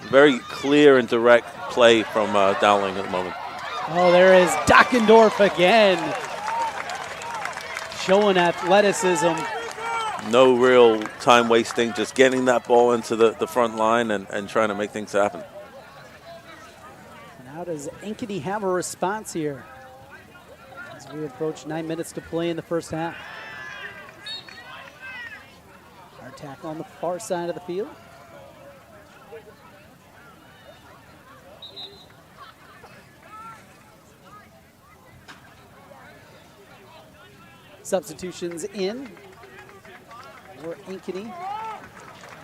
Very clear and direct play from Dowling at the moment. Oh, there is Dockendorf again. Showing athleticism. No real time wasting, just getting that ball into the front line and trying to make things happen. And how does Ankeny have a response here as we approach 9 minutes to play in the first half? Our tackle on the far side of the field. Substitutions in for Ankeny.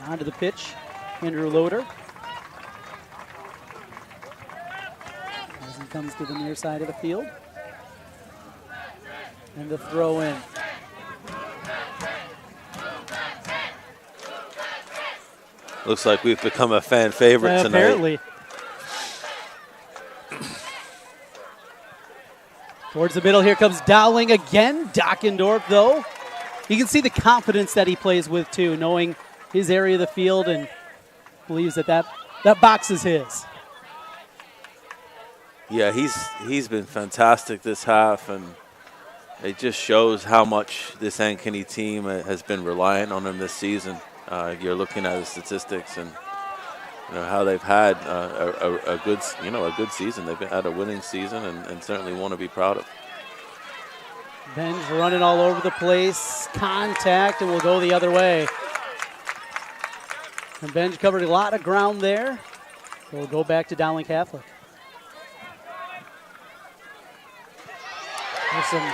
Onto the pitch, Andrew Loader. As he comes to the near side of the field. And the throw in. Looks like we've become a fan favorite tonight. Apparently. Towards the middle, here comes Dowling again. Dockendorf, though. You can see the confidence that he plays with, too, knowing his area of the field and believes that box is his. Yeah, he's been fantastic this half, and it just shows how much this Ankeny team has been reliant on him this season. You're looking at the statistics and how they've had a good season. They've had a winning season and certainly want to be proud of. Benj running all over the place. Contact, and we'll go the other way. And Benj covered a lot of ground there. So we'll go back to Dowling Catholic. There's some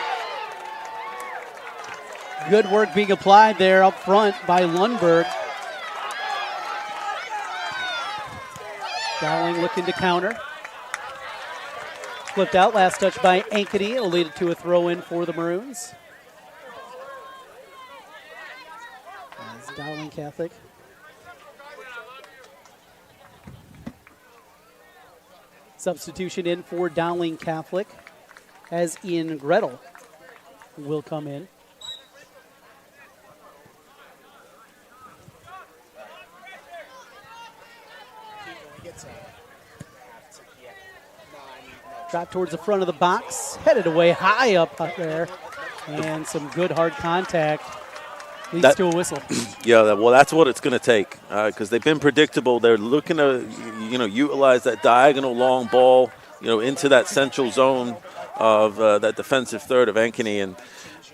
good work being applied there up front by Lundberg. Dowling looking to counter. Flipped out, last touch by Ankeny. It'll lead it to a throw-in for the Maroons. As Dowling Catholic. Substitution in for Dowling Catholic as Ian Gretel will come in. Drop towards the front of the box, headed away high up there, and some good hard contact leads to a whistle. Yeah, well, that's what it's going to take because they've been predictable. They're looking to, utilize that diagonal long ball, into that central zone of that defensive third of Ankeny, and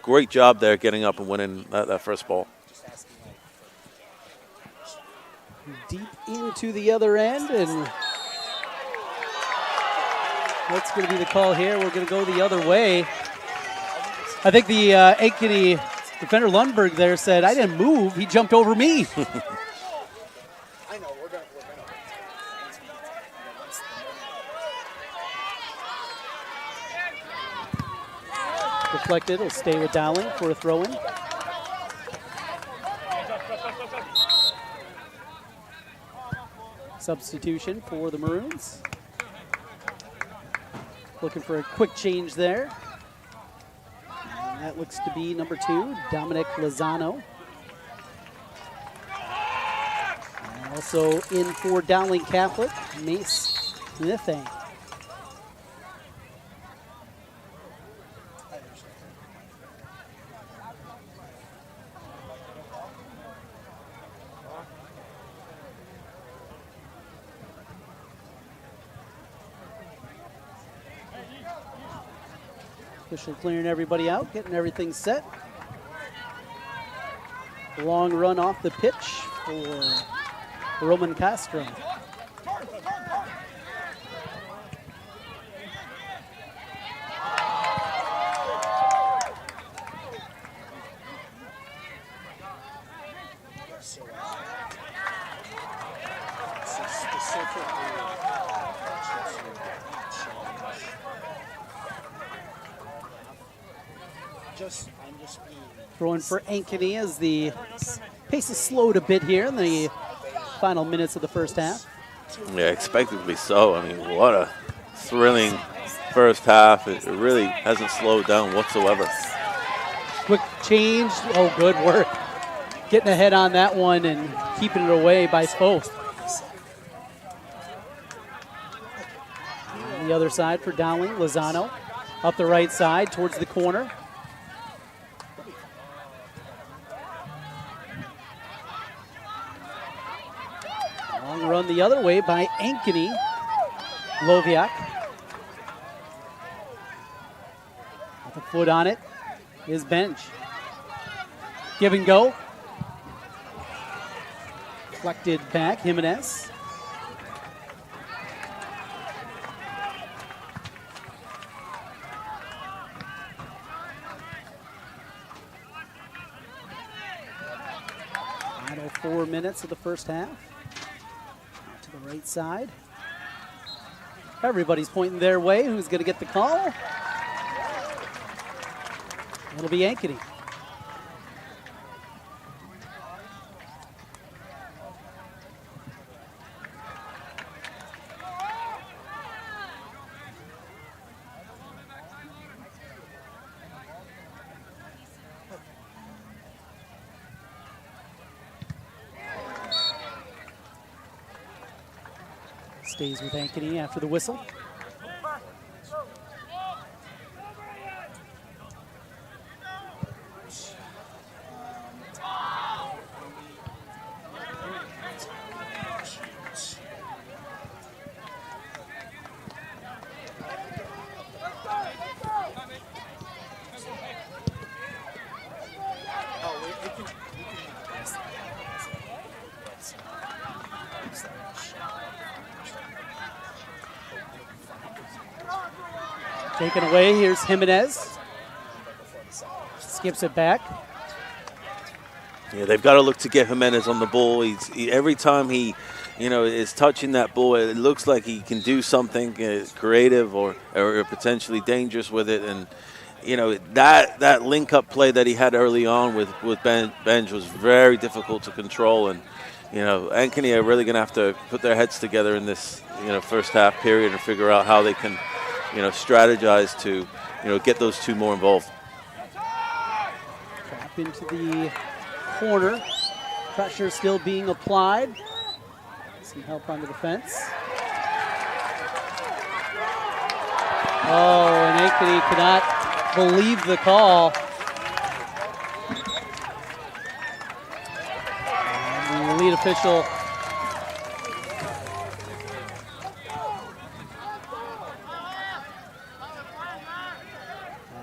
great job there getting up and winning that first ball. Deep into the other end, and what's going to be the call here? We're going to go the other way. I think the Ankeny defender Lundberg there said, I didn't move, he jumped over me. Deflected, it'll stay with Dowling for a throw-in. Substitution for the Maroons. Looking for a quick change there. And that looks to be number 2, Dominic Lozano. And also in for Dowling Catholic, Mace Smithang. Official clearing everybody out, getting everything set. Long run off the pitch for Roman Castro. Throwing for Ankeny as the pace is slowed a bit here in the final minutes of the first half. Yeah, expectedly so. I mean, what a thrilling first half. It really hasn't slowed down whatsoever. Quick change. Oh, good work. Getting ahead on that one and keeping it away by Spo. On the other side for Dowling, Lozano up the right side towards the corner. Run the other way by Ankeny. Loviak. With a foot on it is Benj. Give and go. Deflected back, Jimenez. Final 4 minutes of the first half. To the right side. Everybody's pointing their way. Who's going to get the call? It'll be Ankeny. Stays with Ankeny after the whistle. Taken away, here's Jimenez. Skips it back. Yeah, they've got to look to get Jimenez on the ball. Every time he, is touching that ball, it looks like he can do something creative or potentially dangerous with it. And that link-up play that he had early on with Benj was very difficult to control. And Ankeny are really going to have to put their heads together in this first half period and figure out how they can strategize to get those two more involved. Trap into the corner. Pressure still being applied. Some help on the defense. Oh, and Ankeny cannot believe the call. And the lead official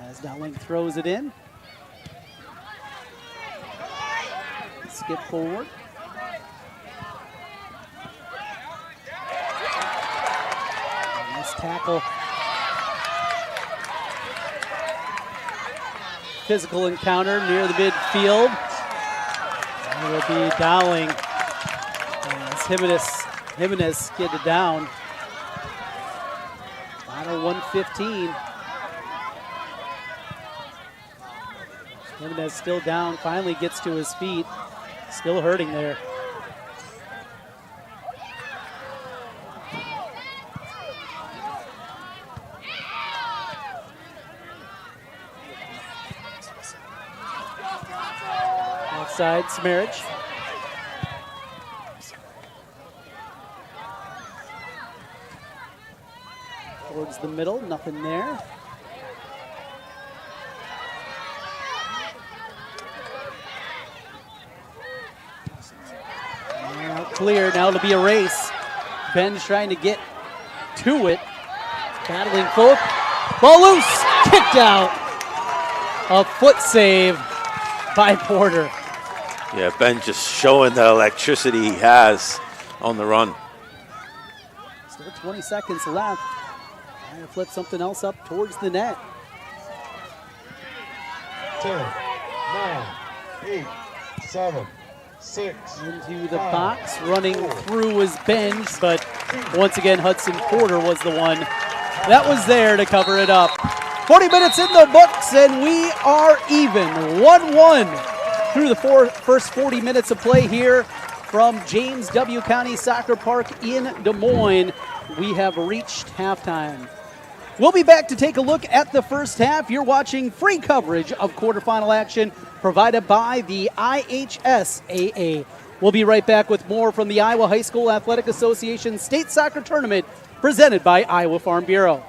as Dowling throws it in. Skip forward. Nice tackle. Physical encounter near the midfield. It will be Dowling as Jimenez skidded down. Final 1:15. Jimenez still down, finally gets to his feet. Still hurting there. Outside, Smarich. Towards the middle, nothing there. Clear, now it'll be a race. Ben's trying to get to it. Battling folk. Ball loose, kicked out. A foot save by Porter. Yeah, Ben just showing the electricity he has on the run. Still 20 seconds left. Trying to flip something else up towards the net. 10, 9, 8, 7, 6. Into the box, running through was Benj, but once again Hudson Porter was the one that was there to cover it up. 40 minutes in the books and we are even, 1-1 through the first 40 minutes of play here from James W. County Soccer Park in Des Moines. We have reached halftime. We'll be back to take a look at the first half. You're watching free coverage of quarterfinal action provided by the IHSAA. We'll be right back with more from the Iowa High School Athletic Association State Soccer Tournament presented by Iowa Farm Bureau.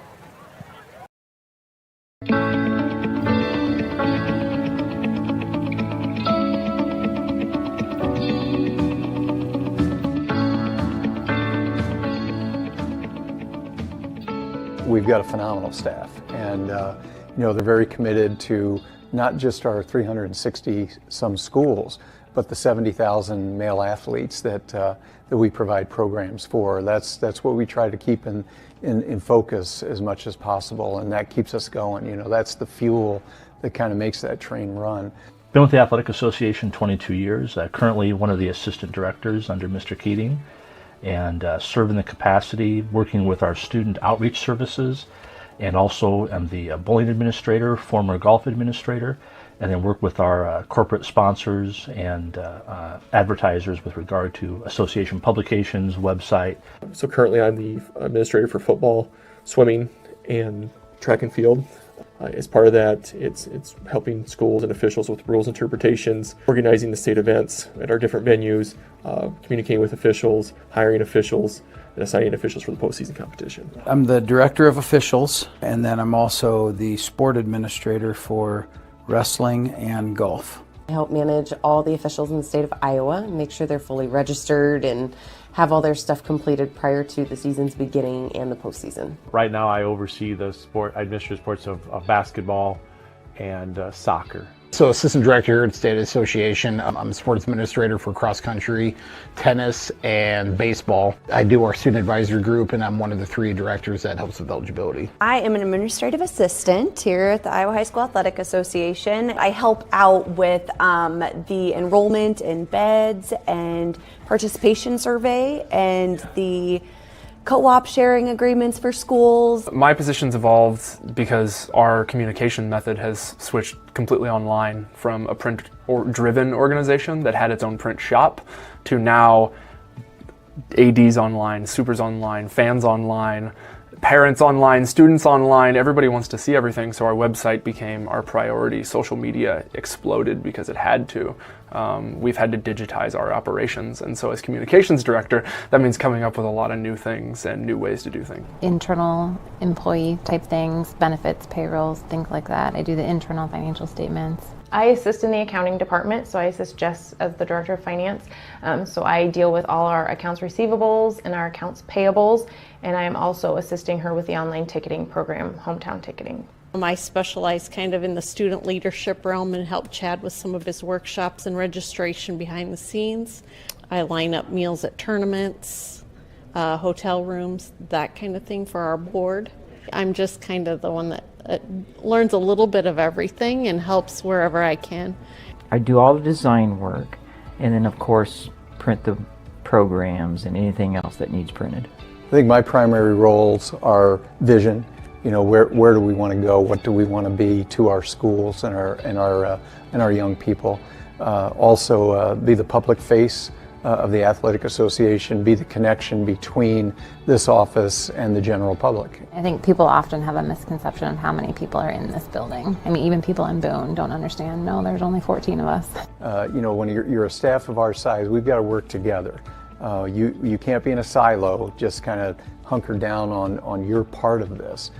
We've got a phenomenal staff, and they're very committed to not just our 360 some schools, but the 70,000 male athletes that we provide programs for. That's what we try to keep in focus as much as possible, and that keeps us going. That's the fuel that kind of makes that train run. Been with the Athletic Association 22 years, currently one of the assistant directors under Mr. Keating, and serve in the capacity working with our student outreach services, and also am the bowling administrator, former golf administrator, and then work with our corporate sponsors and advertisers with regard to association publications, website. So currently I'm the administrator for football, swimming, and track and field. As part of that, it's helping schools and officials with rules interpretations, organizing the state events at our different venues, communicating with officials, hiring officials, and assigning officials for the postseason competition. I'm the director of officials, and then I'm also the sport administrator for wrestling and golf. I help manage all the officials in the state of Iowa, make sure they're fully registered and have all their stuff completed prior to the season's beginning and the postseason. Right now I oversee the administrative sports of basketball and soccer. So assistant director here at State Association. I'm a sports administrator for cross country, tennis, and baseball. I do our student advisory group, and I'm one of the 3 directors that helps with eligibility. I am an administrative assistant here at the Iowa High School Athletic Association. I help out with the enrollment in beds and participation survey and the co-op sharing agreements for schools. My position's evolved because our communication method has switched completely online from a print or driven organization that had its own print shop to now ADs online, supers online, fans online, parents online, students online. Everybody wants to see everything, so our website became our priority. Social media exploded because it had to. We've had to digitize our operations, and so as communications director, that means coming up with a lot of new things and new ways to do things. Internal employee type things, benefits, payrolls, things like that. I do the internal financial statements. I assist in the accounting department, so I assist Jess as the director of finance. So I deal with all our accounts receivables and our accounts payables, and I am also assisting her with the online ticketing program, Hometown Ticketing. I specialize kind of in the student leadership realm and help Chad with some of his workshops and registration behind the scenes. I line up meals at tournaments, hotel rooms, that kind of thing for our board. I'm just kind of the one that learns a little bit of everything and helps wherever I can. I do all the design work and then of course print the programs and anything else that needs printed. I think my primary roles are vision. You know, where do we want to go? What do we want to be to our schools and our young people? Also, be the public face of the Athletic Association, be the connection between this office and the general public. I think people often have a misconception of how many people are in this building. I mean, even people in Boone don't understand, no, there's only 14 of us. You know, when you're a staff of our size, we've got to work together. You can't be in a silo, just kind of hunker down on your part of this.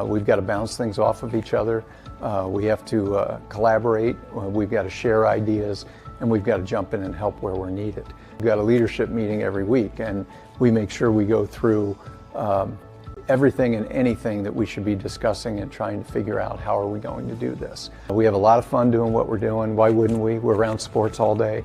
We've got to bounce things off of each other. We have to collaborate. We've got to share ideas, and we've got to jump in and help where we're needed. We've got a leadership meeting every week, and we make sure we go through everything and anything that we should be discussing and trying to figure out how are we going to do this. We have a lot of fun doing what we're doing. Why wouldn't we? We're around sports all day.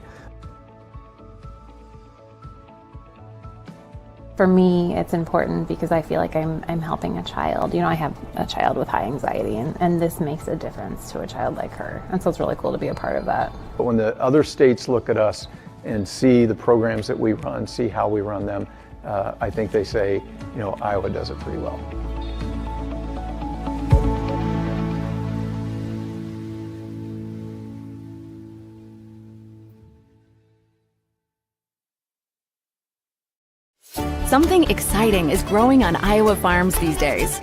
For me, it's important because I feel like I'm helping a child. You know, I have a child with high anxiety, and this makes a difference to a child like her. And so it's really cool to be a part of that. But when the other states look at us and see the programs that we run, see how we run them, I think they say, you know, Iowa does it pretty well. Something exciting is growing on Iowa farms these days.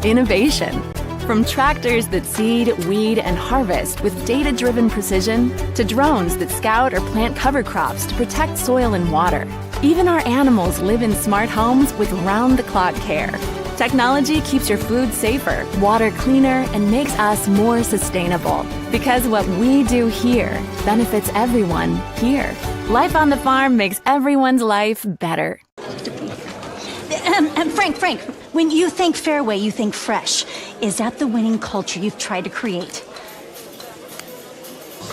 Innovation. From tractors that seed, weed, and harvest with data-driven precision to drones that scout or plant cover crops to protect soil and water. Even our animals live in smart homes with round-the-clock care. Technology keeps your food safer, water cleaner, and makes us more sustainable. Because what we do here benefits everyone here. Life on the farm makes everyone's life better. Frank, when you think Fairway, you think fresh. Is that the winning culture you've tried to create?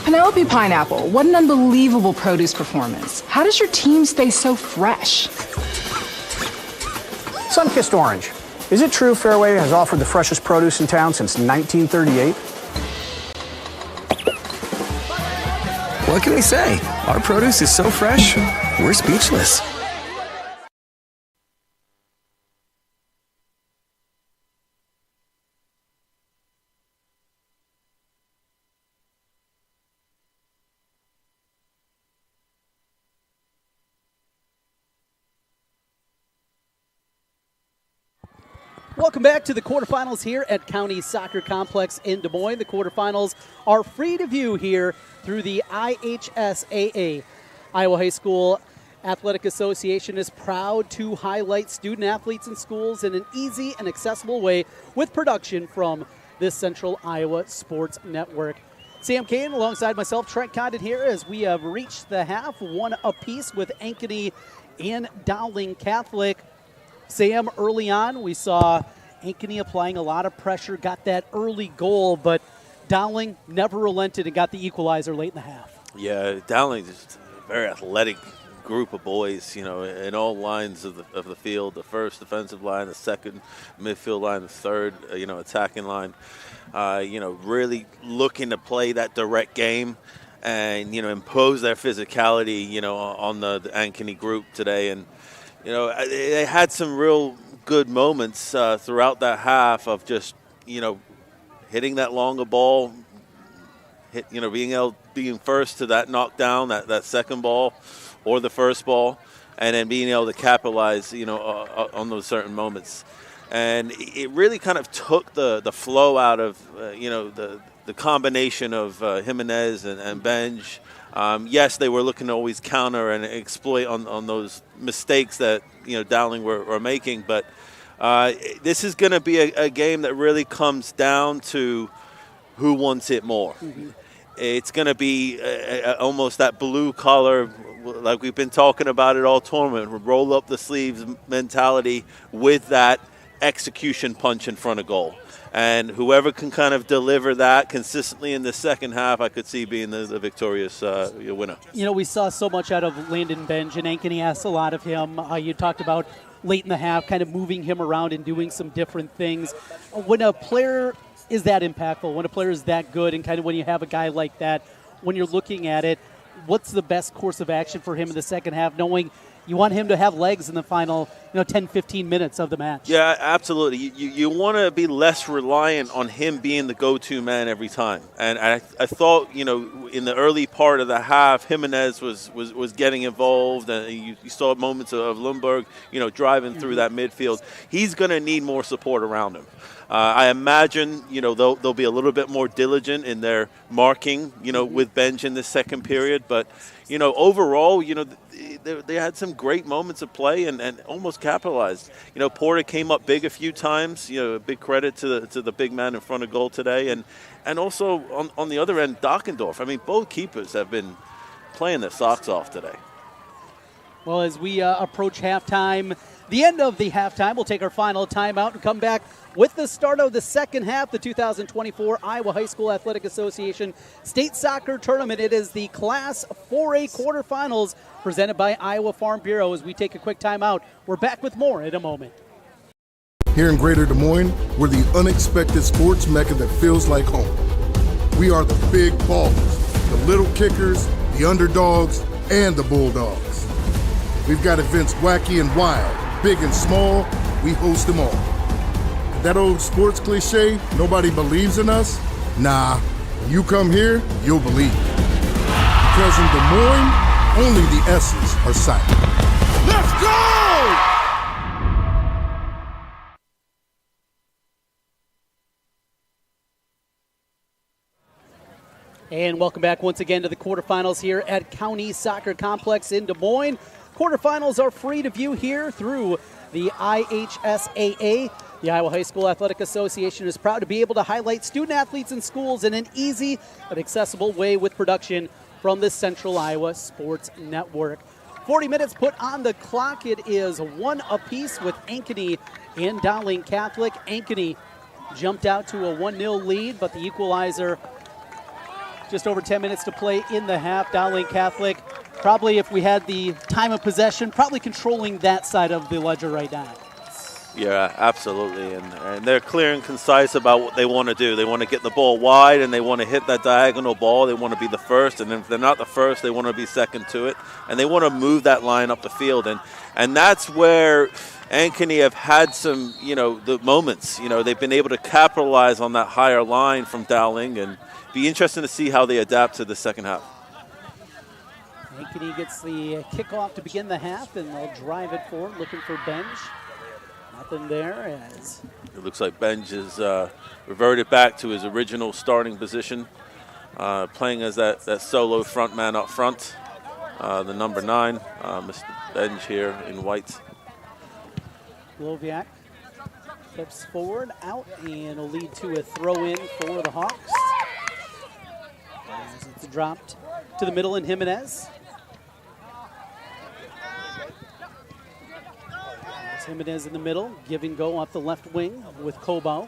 Penelope Pineapple, what an unbelievable produce performance. How does your team stay so fresh? Sunkissed Orange. Is it true Fairway has offered the freshest produce in town since 1938? What can we say? Our produce is so fresh, we're speechless. Welcome back to the quarterfinals here at County Soccer Complex in Des Moines. The quarterfinals are free to view here through the IHSAA. Iowa High School Athletic Association is proud to highlight student athletes and schools in an easy and accessible way with production from this Central Iowa Sports Network. Sam Kane alongside myself, Trent Condon here as we have reached the half, one apiece with Ankeny and Dowling Catholic. Sam, early on, we saw Ankeny applying a lot of pressure, got that early goal, but Dowling never relented and got the equalizer late in the half. Yeah, Dowling is a very athletic group of boys, you know, in all lines of the field. The first defensive line, the second midfield line, the third, attacking line. Really looking to play that direct game and, impose their physicality, on the Ankeny group today. And, they had some real good moments throughout that half of just, hitting that longer ball, being first to that knockdown, that second ball or the first ball, and then being able to capitalize, on those certain moments. And it really kind of took the flow out of, the combination of Jimenez and Benj. Yes, they were looking to always counter and exploit on those mistakes that, Dowling were making, but this is going to be a game that really comes down to who wants it more. Mm-hmm. It's going to be almost that blue collar, like we've been talking about it all tournament, roll up the sleeves mentality with that execution punch in front of goal. And whoever can kind of deliver that consistently in the second half, I could see being the victorious winner. We saw so much out of Landon Benj, and Ankeny asked a lot of him. You talked about late in the half, kind of moving him around and doing some different things. When a player is that impactful, when a player is that good, and kind of when you have a guy like that, when you're looking at it, what's the best course of action for him in the second half, knowing you want him to have legs in the final 10, 15 minutes of the match? Yeah, absolutely. You want to be less reliant on him being the go-to man every time. And I thought, in the early part of the half, Jimenez was getting involved, and you saw moments of Lundberg, driving through that midfield. He's going to need more support around him. I imagine, they'll be a little bit more diligent in their marking, with Benj in the second period. But, overall, they had some great moments of play and almost capitalized. Porter came up big a few times. Big credit to the big man in front of goal today. And also on the other end, Dockendorf. I mean, both keepers have been playing their socks off today. Well, as we approach halftime, the end of the halftime, we'll take our final timeout and come back with the start of the second half, the 2024 Iowa High School Athletic Association State Soccer Tournament. It is the Class 4A quarterfinals presented by Iowa Farm Bureau. As we take a quick timeout, we're back with more in a moment. Here in Greater Des Moines, we're the unexpected sports mecca that feels like home. We are the big ballers, the little kickers, the underdogs, and the bulldogs. We've got events wacky and wild, big and small, we host them all. That old sports cliche, nobody believes in us? Nah, when you come here, you'll believe. Because in Des Moines, only the S's are silent. Let's go! And welcome back once again to the quarterfinals here at County Soccer Complex in Des Moines. Quarterfinals are free to view here through the IHSAA. The Iowa High School Athletic Association is proud to be able to highlight student athletes in schools in an easy but accessible way with production from the Central Iowa Sports Network. 40 minutes put on the clock. It is one apiece with Ankeny and Dowling Catholic. Ankeny jumped out to a 1-0 lead, but the equalizer just over 10 minutes to play in the half. Dowling Catholic, probably if we had the time of possession, probably controlling that side of the ledger right now. Yeah, absolutely. And they're clear and concise about what they want to do. They want to get the ball wide, and they want to hit that diagonal ball. They want to be the first, and if they're not the first, they want to be second to it. And they want to move that line up the field. And that's where Ankeny have had some, the moments. They've been able to capitalize on that higher line from Dowling, and be interesting to see how they adapt to the second half. Ankeny gets the kickoff to begin the half, and they'll drive it forward, looking for Benj. Nothing there. As it looks like Benj is reverted back to his original starting position, playing as that solo front man up front, the number 9, Mr. Benj here in white. Loviak flips forward, out, and will lead to a throw-in for the Hawks. As it's dropped to the middle in Jimenez. Jimenez in the middle, give and go up the left wing with Kobo.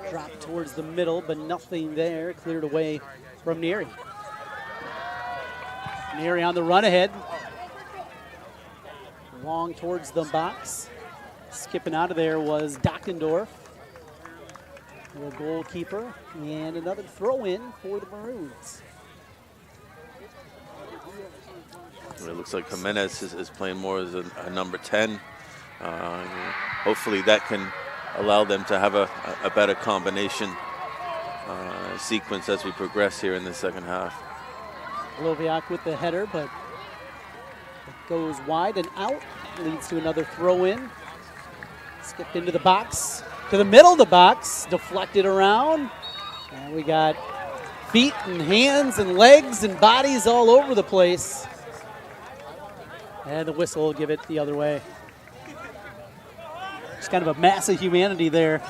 Drop towards the middle, but nothing there. Cleared away from Neary. Neary on the run ahead. Long towards the box. Skipping out of there was Dockendorf, the goalkeeper, and another throw in for the Maroons. It looks like Jimenez is playing more as a number 10. Hopefully that can allow them to have a better combination sequence as we progress here in the second half. Loviak with the header, but it goes wide and out. Leads to another throw in. Skipped into the box, to the middle of the box, deflected around. And we got feet and hands and legs and bodies all over the place. And the whistle will give it the other way. It's kind of a mass of humanity there.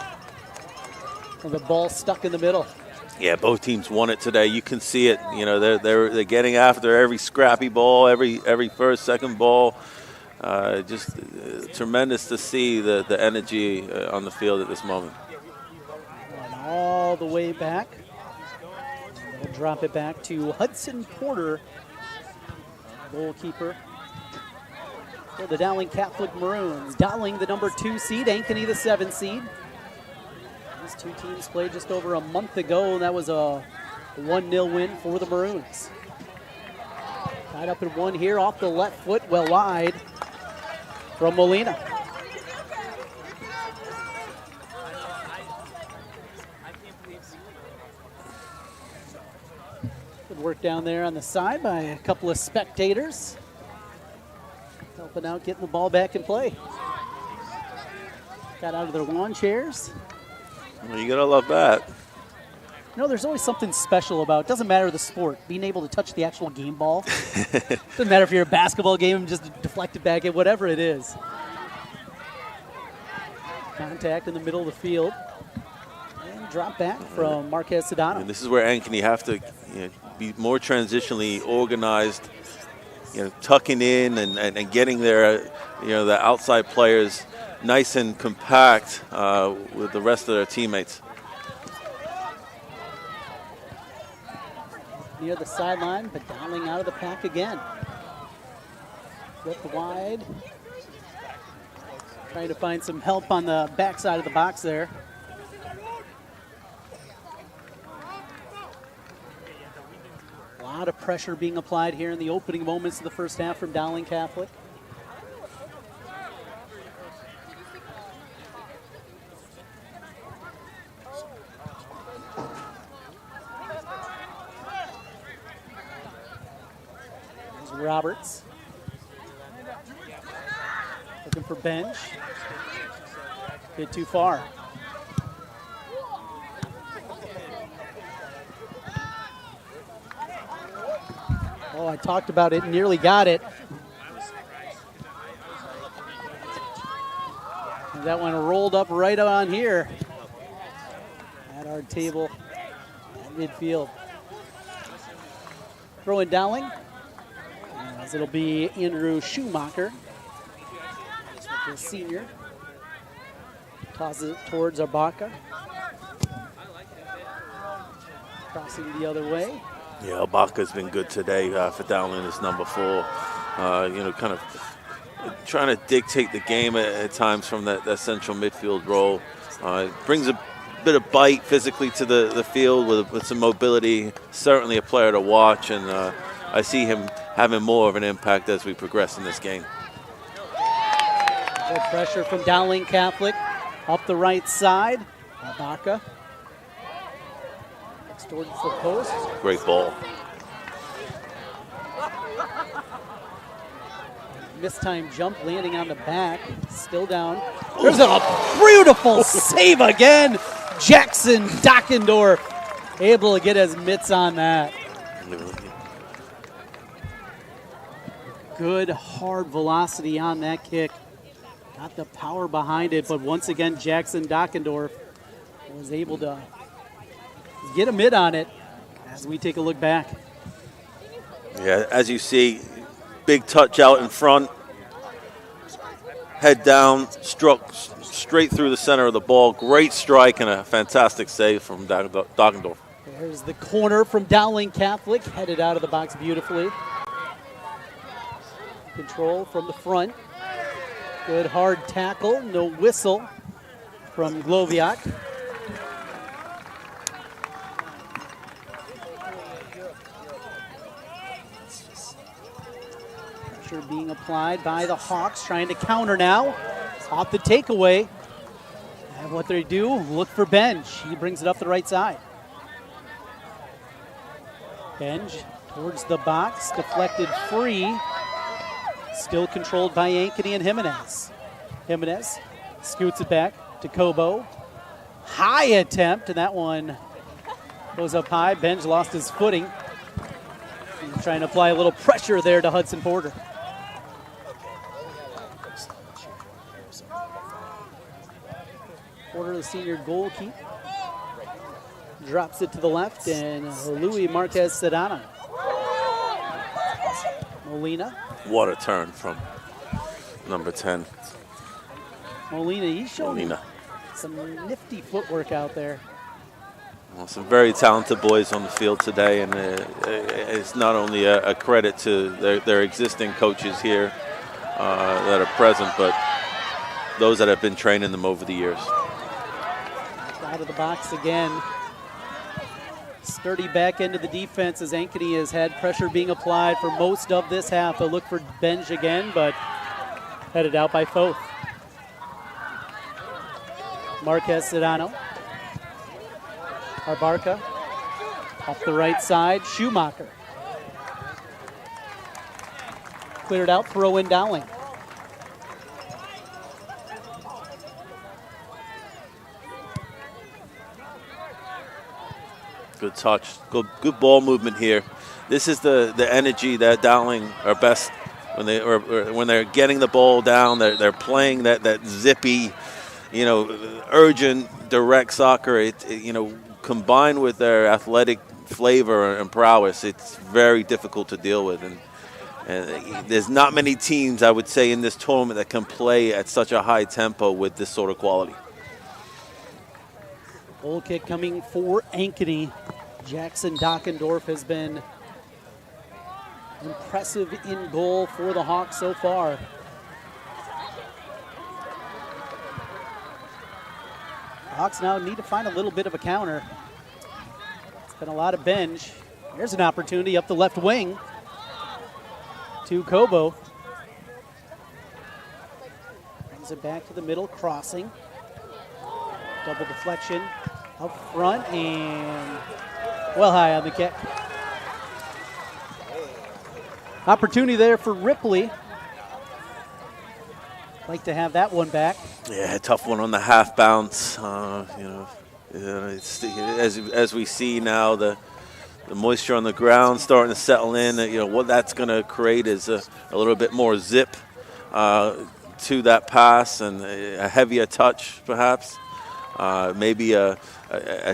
And the ball stuck in the middle. Yeah, both teams won it today. You can see it. You know, they're getting after every scrappy ball, every first, second ball. Just tremendous to see the energy on the field at this moment. And all the way back. They'll drop it back to Hudson Porter, goalkeeper for the Dowling Catholic Maroons. Dowling, the number 2 seed, Ankeny, the 7 seed. These two teams played just over a month ago, and that was a 1-0 win for the Maroons. Tied up in one here off the left foot, well wide from Molina. Good work down there on the side by a couple of spectators. Helping out, getting the ball back in play. Got out of their lawn chairs. Well, you gotta love that. You know, there's always something special about, doesn't matter the sport, being able to touch the actual game ball. Doesn't matter if you're a basketball game, just deflect it back at whatever it is. Contact in the middle of the field. And drop back from Marquez Sedano. And this is where Ankeny have to be more transitionally organized, tucking in and getting their, the outside players nice and compact with the rest of their teammates. Near the sideline, but Dowling out of the pack again. Flip wide. Trying to find some help on the backside of the box there. A lot of pressure being applied here in the opening moments of the first half from Dowling Catholic. Roberts looking for bench. Bit too far. Oh, I talked about it, nearly got it. And that one rolled up right on here at our table at midfield. Throw in Dowling. As it'll be Andrew Schumacher, the senior. Tosses it towards Abaka. Crossing the other way. Yeah, Abaka's been good today for Dowling as number 4. Kind of trying to dictate the game at times from that central midfield role. Brings a bit of bite physically to the field with some mobility. Certainly a player to watch, and I see him having more of an impact as we progress in this game. Good pressure from Dowling Catholic up the right side. Abaka towards the post. Great ball. Mistime jump landing on the back. Still down. There's a beautiful save again. Jackson Dockendorf able to get his mitts on that. Good hard velocity on that kick. Got the power behind it, but once again, Jackson Dockendorf was able to get a mitt on it as we take a look back. Yeah, as you see, big touch out in front. Head down, struck straight through the center of the ball. Great strike and a fantastic save from Dockendorf. There's the corner from Dowling Catholic, headed out of the box beautifully. Control from the front. Good hard tackle, no whistle from Gloviak. Pressure being applied by the Hawks, trying to counter now. Off the takeaway. And what they do, look for Benj. He brings it up the right side. Benj towards the box, deflected free. Still controlled by Ankeny and Jimenez. Jimenez scoots it back to Kobo. High attempt, and that one goes up high. Benj lost his footing. He's trying to apply a little pressure there to Hudson Porter. Porter, the senior goalkeeper, drops it to the left, and Louis Marquez Sedano. Molina. What a turn from number 10. Molina, he's showing some nifty footwork out there. Well, some very talented boys on the field today, and it's not only a credit to their existing coaches here that are present, but those that have been training them over the years. Out of the box again. Sturdy back end of the defense as Ankeny has had pressure being applied for most of this half. They'll look for Benj again, but headed out by Foth. Marquez Sedano. Arbarca off the right side. Schumacher. Cleared out, throw in Dowling. Good touch, good ball movement here. This is the energy that Dowling are best when they're getting the ball down. They're playing that zippy, urgent, direct soccer. Combined with their athletic flavor and prowess, it's very difficult to deal with. And there's not many teams, I would say, in this tournament that can play at such a high tempo with this sort of quality. Goal kick coming for Ankeny. Jackson Dockendorf has been impressive in goal for the Hawks so far. Hawks now need to find a little bit of a counter. It's been a lot of Benj. There's an opportunity up the left wing to Kobo. Brings it back to the middle, crossing. Double deflection up front and well high on the kick. Opportunity there for Ripley. Like to have that one back. Yeah, tough one on the half bounce. As we see now, the moisture on the ground starting to settle in. What that's going to create is a little bit more zip to that pass and a heavier touch, perhaps. Maybe a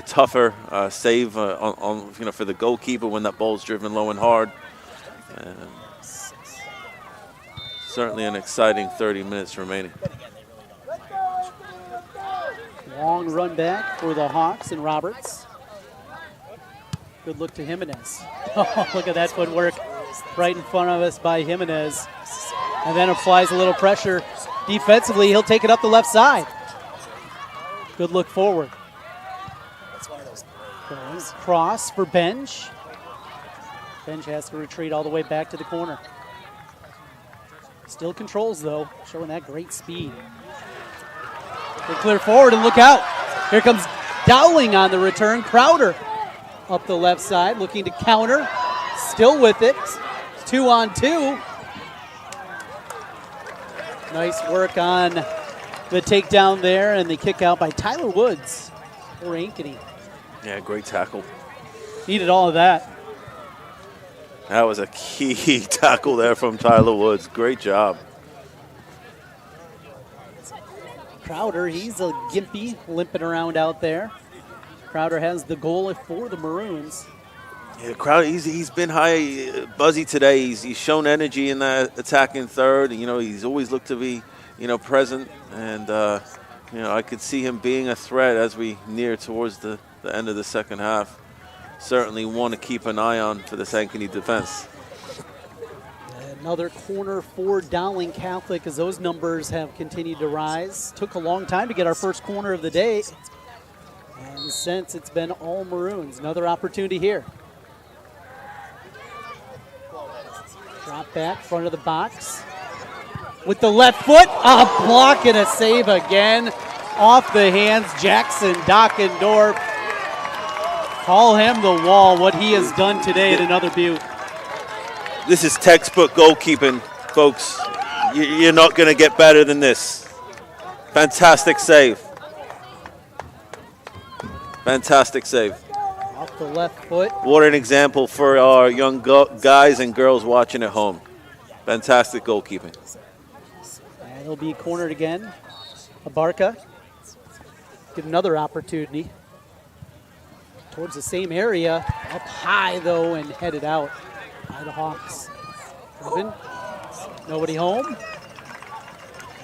tougher save on for the goalkeeper when that ball's driven low and hard. Certainly an exciting 30 minutes remaining. Long run back for the Hawks and Roberts. Good look to Jimenez. Oh, look at that footwork right in front of us by Jimenez. And then applies a little pressure defensively. He'll take it up the left side. Good look forward. Cross for Benj. Benj has to retreat all the way back to the corner. Still controls, though, showing that great speed. They clear forward and look out. Here comes Dowling on the return. Crowder up the left side looking to counter. Still with it. 2-on-2. Nice work on the takedown there and the kick out by Tyler Woods for Ankeny. Yeah, great tackle. Needed all of that. That was a key tackle there from Tyler Woods. Great job. Crowder, he's a gimpy, limping around out there. Crowder has the goal for the Maroons. Yeah, Crowder, he's been high, buzzy today. He's shown energy in that attacking third. He's always looked to be, present and I could see him being a threat as we near towards the end of the second half. Certainly one to keep an eye on for this Ankeny defense. Another corner for Dowling Catholic as those numbers have continued to rise. Took a long time to get our first corner of the day. And since it's been all Maroons. Another opportunity here. Drop back, front of the box. With the left foot, a block and a save again. Off the hands, Jackson Dockendorf. Call him the wall, what he has done today at another Butte. This is textbook goalkeeping, folks. You're not going to get better than this. Fantastic save. Fantastic save. Off the left foot. What an example for our young guys and girls watching at home. Fantastic goalkeeping. And it'll be cornered again. Abarca. Get another opportunity. Towards the same area. Up high, though, and headed out by the Hawks. Ruben. Nobody home.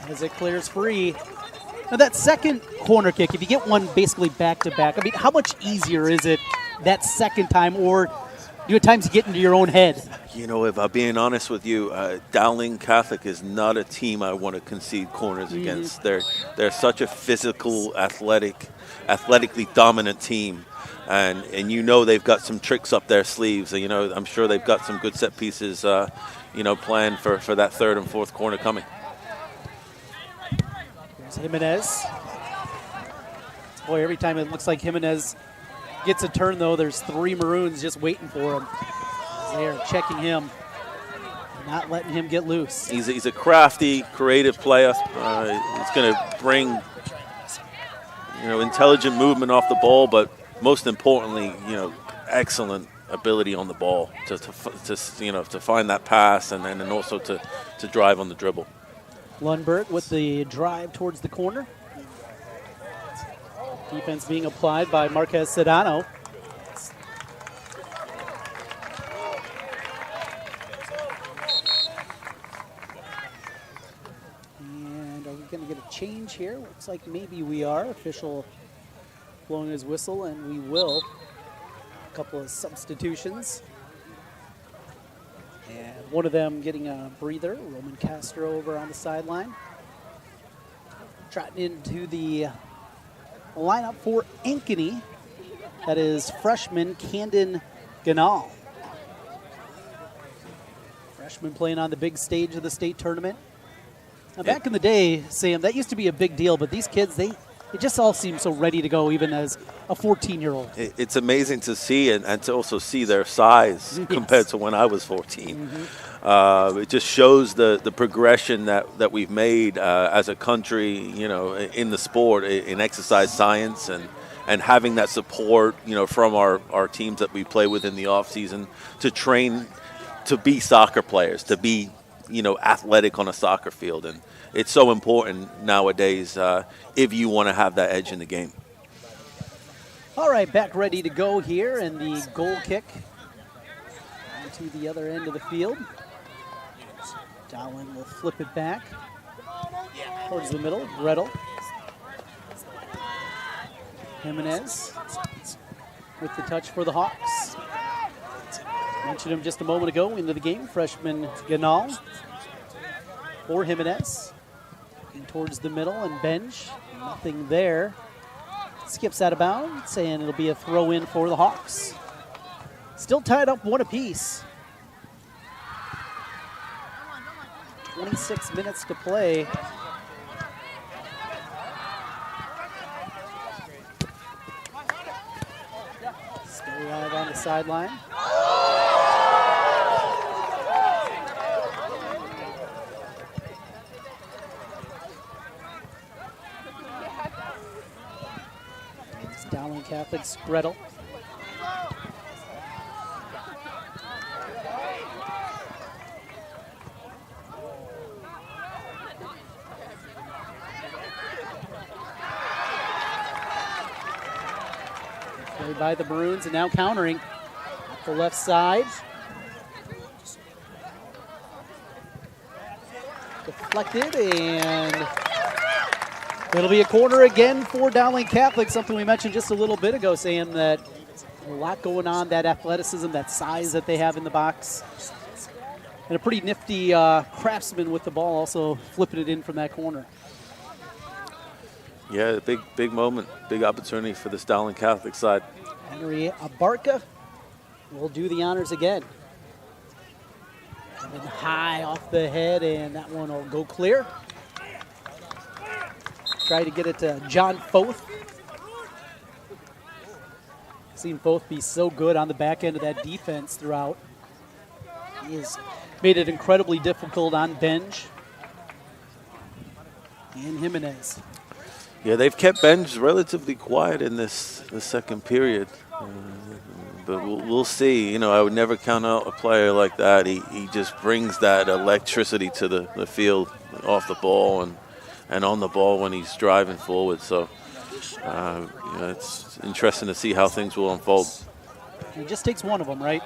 As it clears free. Now, that second corner kick, if you get one basically back-to-back, I mean, how much easier is it that second time, or do you at times get into your own head? If I'm being honest with you, Dowling Catholic is not a team I want to concede corners against. They're such a physical, athletically dominant team. And they've got some tricks up their sleeves. I'm sure they've got some good set pieces, planned for that third and fourth corner coming. Here's Jimenez. Boy, every time it looks like Jimenez gets a turn, though, there's three Maroons just waiting for him. They are checking him, not letting him get loose. He's a crafty, creative player. He's going to bring, intelligent movement off the ball, but most importantly, excellent ability on the ball to find that pass and then also to drive on the dribble. Lundberg with the drive towards the corner. Defense being applied by Marquez Sedano. And are we going to get a change here? Looks like maybe we are. Official blowing his whistle, and we will. A couple of substitutions. And one of them getting a breather, Roman Castro over on the sideline. Trotting into the lineup for Ankeny. That is freshman Camden Ganal. Freshman playing on the big stage of the state tournament. Now, back in the day, Sam, that used to be a big deal, but these kids, they just all seem so ready to go, even as a 14-year-old. It's amazing to see and to also see their size compared to when I was 14. It just shows the progression that we've made as a country, in the sport, in exercise science, and having that support, from our teams that we play with in the off season to train to be soccer players, to be athletic on a soccer field. And it's so important nowadays if you want to have that edge in the game. All right, back ready to go here, and the goal kick to the other end of the field. Dowling will flip it back towards the middle. Gretel. Jimenez with the touch for the Hawks. Mentioned him just a moment ago into the game. Freshman Ganal for Jimenez. Looking towards the middle and bench. Nothing there. Skips out of bounds, and it'll be a throw in for the Hawks. Still tied up one apiece. 26 minutes to play. Still alive on the sideline. It's Dowling Catholic's Gretel. Played by the Maroons, and now countering up the left side. Deflected, and It'll be a corner again for Dowling Catholic, something we mentioned just a little bit ago, saying that a lot going on, that athleticism, that size that they have in the box. And a pretty nifty craftsman with the ball, also flipping it in from that corner. Yeah, big moment, big opportunity for this Dowling Catholic side. Henry Abarca will do the honors again. And then high off the head, and that one will go clear. Try to get it to John Foth. Seen Foth be so good on the back end of that defense throughout. He has made it incredibly difficult on Benj and Jimenez. Yeah, they've kept Benj relatively quiet in this second period. But we'll see. You know, I would never count out a player like that. He just brings that electricity to the field off the ball and on the ball when he's driving forward. So, it's interesting to see how things will unfold. It just takes one of them, right?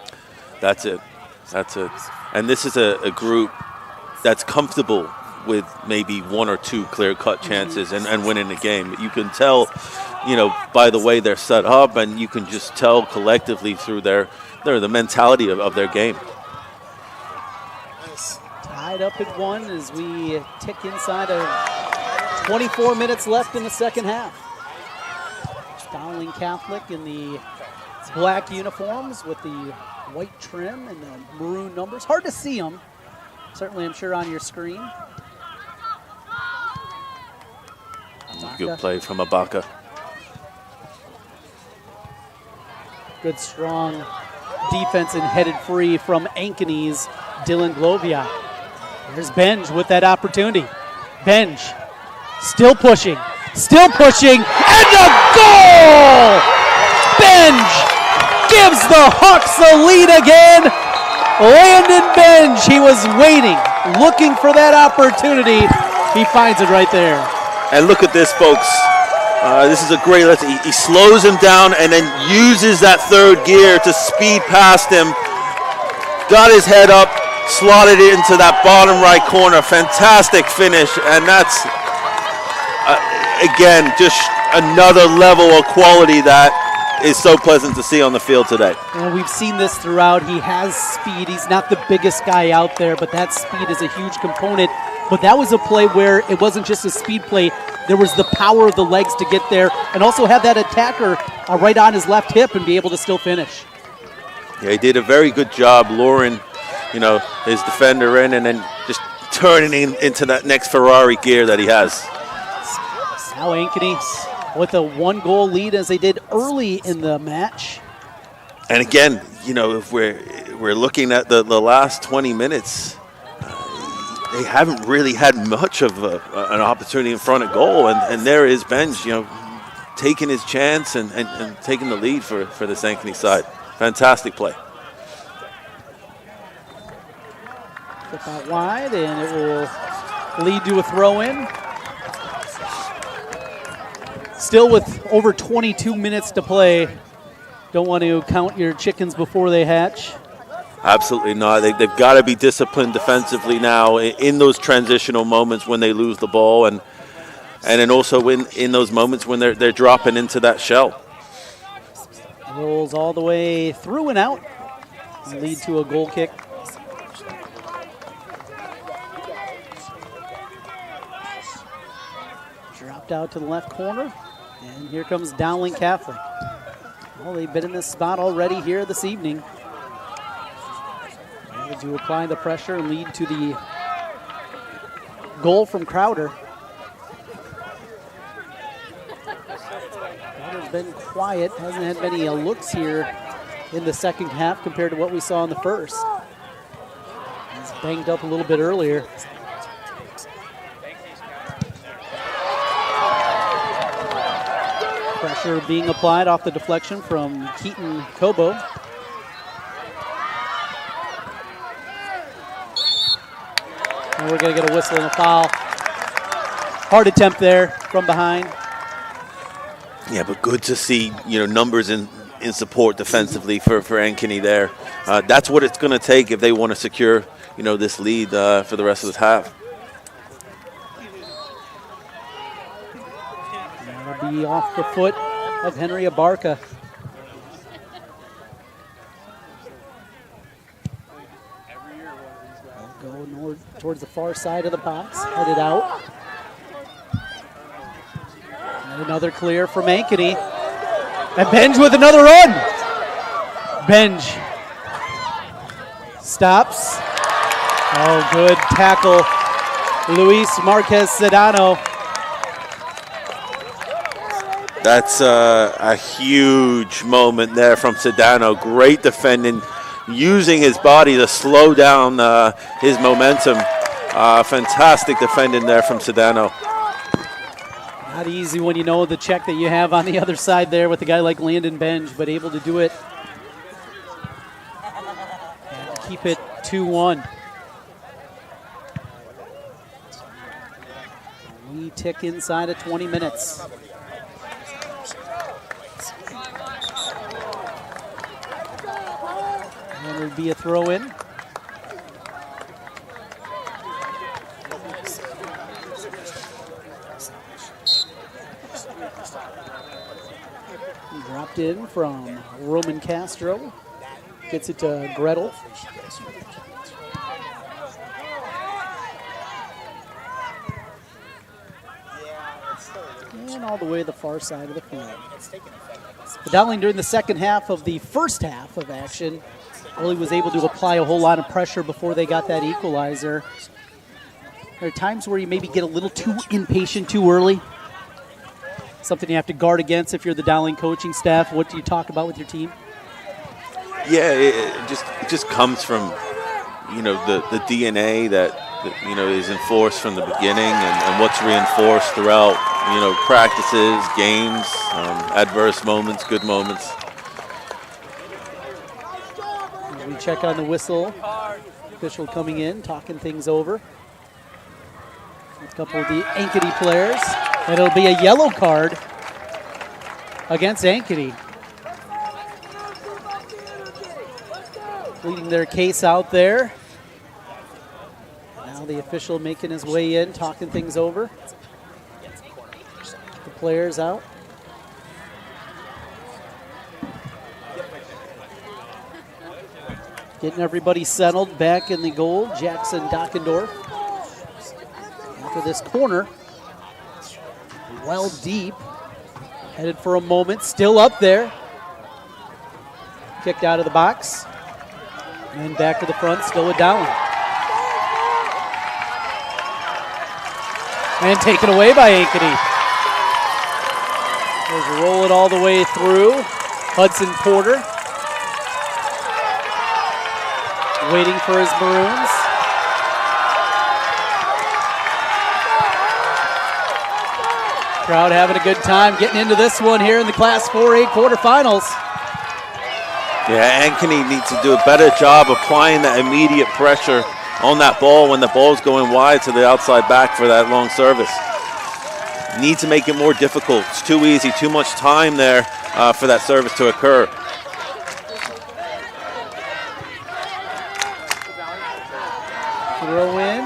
That's it. And this is a group that's comfortable with maybe one or two clear-cut chances and winning the game. You can tell, by the way they're set up, and you can just tell collectively through the mentality of their game. Tied up at 1 as we tick inside of 24 minutes left in the second half. Dowling Catholic in the black uniforms with the white trim and the maroon numbers. Hard to see them. Certainly, I'm sure, on your screen. Good play from Abarca. Good, strong defense and headed free from Ankeny's Dylan Glovia. There's Benj with that opportunity. Benj still pushing, and a goal! Benj gives the Hawks the lead again. Landon Benj, he was waiting, looking for that opportunity. He finds it right there. And look at this, folks. This is a great lesson. He slows him down and then uses that third gear to speed past him. Got his head up, slotted it into that bottom right corner. Fantastic finish, and that's, again, just another level of quality that is so pleasant to see on the field today. And we've seen this throughout. He has speed. He's not the biggest guy out there, but that speed is a huge component. But that was a play where it wasn't just a speed play. There was the power of the legs to get there and also have that attacker right on his left hip and be able to still finish. Yeah, he did a very good job luring, his defender in and then just turning into that next Ferrari gear that he has. Now Ankeny with a 1-goal lead as they did early in the match. And again, if we're looking at the last 20 minutes, they haven't really had much of an opportunity in front of goal, and there is Benj, taking his chance and taking the lead for this Ankeny side. Fantastic play. Flip out wide, and it will lead to a throw-in. Still with over 22 minutes to play. Don't want to count your chickens before they hatch. Absolutely not. They've got to be disciplined defensively now in those transitional moments when they lose the ball, and then also in those moments when they're dropping into that shell. Rolls all the way through and out, and lead to a goal kick. Dropped out to the left corner, and here comes Dowling Catholic. Well, they've been in this spot already here this evening. To apply the pressure and lead to the goal from Crowder. Crowder's been quiet, hasn't had many looks here in the second half compared to what we saw in the first. He's banged up a little bit earlier. Pressure being applied off the deflection from Keaton Kobo. And we're going to get a whistle and a foul. Hard attempt there from behind. Yeah, but good to see, numbers in support defensively for Ankeny there. That's what it's going to take if they want to secure, this lead for the rest of this half. be off the foot of Henry Abarca. Go north towards the far side of the box, headed out. And another clear from Ankeny. And Benj with another run. Benj stops. Oh, good tackle. Luis Marquez Sedano. That's a huge moment there from Sedano. Great defending, using his body to slow down his momentum. Fantastic defending there from Sedano. Not easy when you know the check that you have on the other side there with a guy like Landon Benj, but able to do it and keep it 2-1. We tick inside of 20 minutes. And it would be a throw in. Dropped in from Roman Castro. Gets it to Gretel. And all the way to the far side of the field. But Dowling, during the second half of the first half of action, really was able to apply a whole lot of pressure before they got that equalizer. There are times where you maybe get a little too impatient too early. Something you have to guard against if you're the Dowling coaching staff. What do you talk about with your team? Yeah, it just comes from, the DNA that is enforced from the beginning and what's reinforced throughout, practices, games, adverse moments, good moments. We check on the whistle. Official coming in, talking things over. A couple of the Ankeny players. And it'll be a yellow card against Ankeny. Pleading their case out there. Now the official making his way in, talking things over. The players out. Getting everybody settled back in the goal. Jackson Dockendorf. After this corner. Well deep. Headed for a moment. Still up there. Kicked out of the box. And back to the front. Still with Dowling. And taken away by Ankeny. There's roll it all the way through. Hudson Porter. Waiting for his Maroons. Crowd having a good time getting into this one here in the Class 4A quarterfinals. Yeah, Ankeny needs to do a better job applying that immediate pressure on that ball when the ball's going wide to the outside back for that long service. Need to make it more difficult. It's too easy, too much time there for that service to occur. Throw in.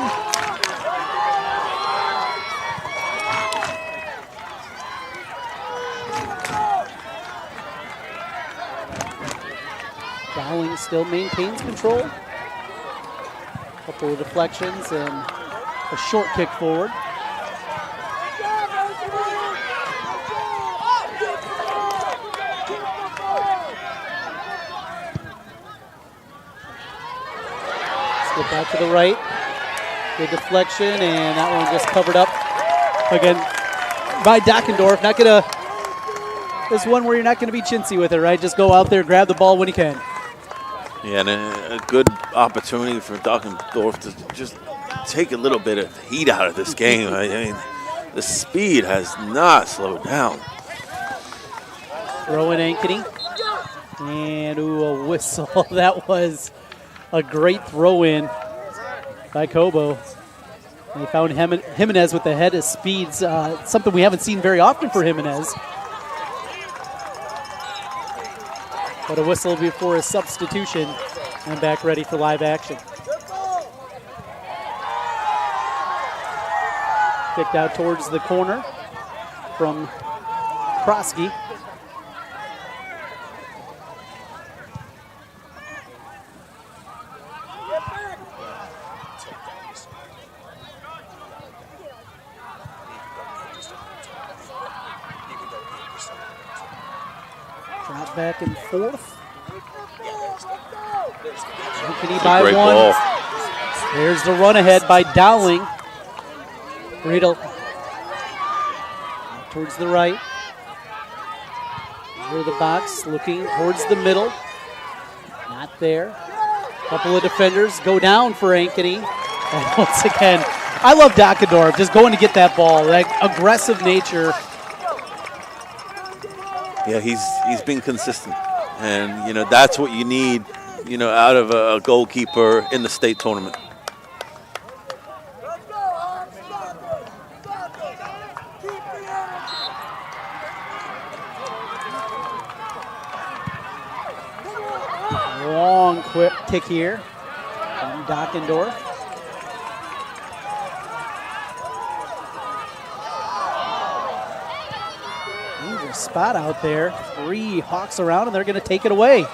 Dowling still maintains control. A couple of deflections and a short kick forward. Let's get back to the right. Good deflection, and that one just covered up again by Dockendorf. Not gonna. This one where you're not gonna be chintzy with it, right? Just go out there, grab the ball when you can. Yeah, and a good opportunity for Dockendorf to just take a little bit of heat out of this game. I mean, the speed has not slowed down. Throw in Ankeny. And a whistle. That was a great throw in by Cobo. They found Jimenez with the head of speeds, something we haven't seen very often for Jimenez. But a whistle before a substitution and back ready for live action. Kicked out towards the corner from Krosky. Drop back and forth. Ankeny by Great one. ball. There's the run ahead by Dowling. Riedel towards the right. Near the box, looking towards the middle. Not there. A couple of defenders go down for Ankeny. And once again, I love Dockendorf just going to get that ball. That aggressive nature. Yeah, he's been consistent. And, that's what you need, out of a goalkeeper in the state tournament. Long quick kick here from Dockendorf. Dangerous spot out there. 3 Hawks around, and they're going to take it away.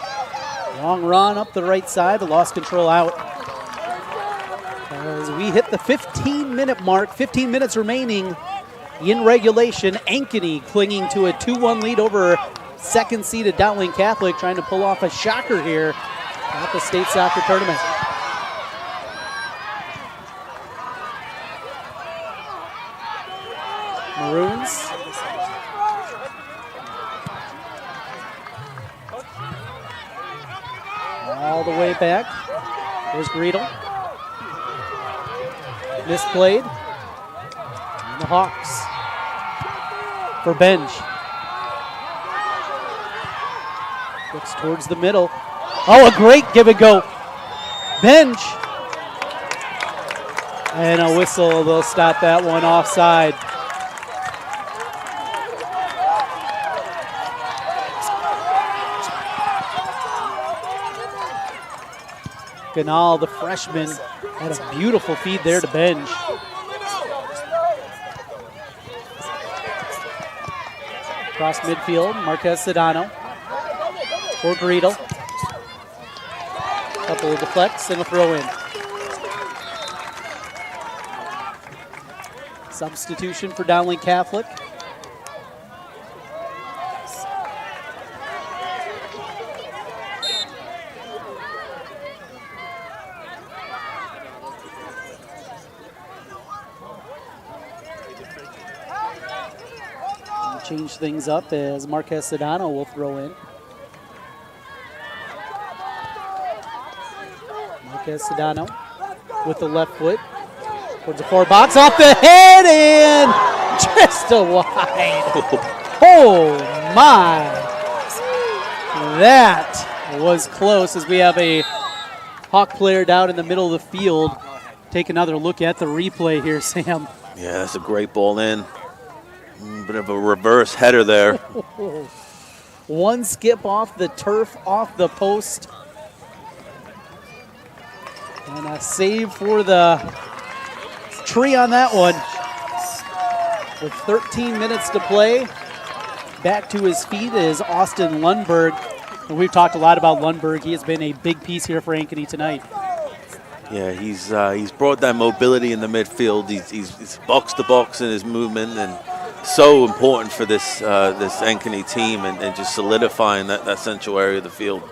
Long run up the right side, but lost control out. As we hit the 15-minute mark, 15 minutes remaining in regulation. Ankeny clinging to a 2-1 lead over second-seeded Dowling Catholic, trying to pull off a shocker here at the state soccer tournament. Maroons. All the way back. There's Greedle. Misplayed. And the Hawks for Benj. Looks towards the middle. Oh, a great give and go. Benj. And a whistle. They'll stop that one offside. Ganal, the freshman, had a beautiful feed there to Benj. Across midfield, Marquez Sedano for Greedle. Couple of deflects and a throw in. Substitution for Dowling Catholic. Change things up as Marquez Sedano will throw in. Marquez Sedano with the left foot towards the far box, off the head and just a wide. Oh my! That was close as we have a Hawk player down in the middle of the field. Take another look at the replay here, Sam. Yeah, that's a great ball in. Bit of a reverse header there. One skip off the turf, off the post. And a save for the tree on that one. With 13 minutes to play, back to his feet is Austin Lundberg. And we've talked a lot about Lundberg. He has been a big piece here for Ankeny tonight. Yeah, he's brought that mobility in the midfield. He's box to box in his movement, and so important for this this Ankeny team, and just solidifying that central area of the field.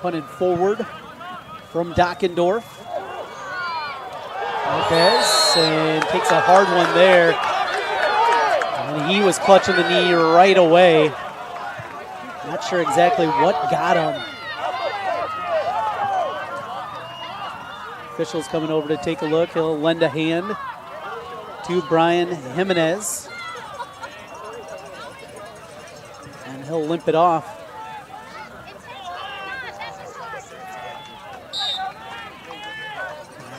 Punted forward from Dockendorf. Lopez, and takes a hard one there. And he was clutching the knee right away. Not sure exactly what got him. Officials coming over to take a look. He'll lend a hand to Brian Jimenez. And he'll limp it off.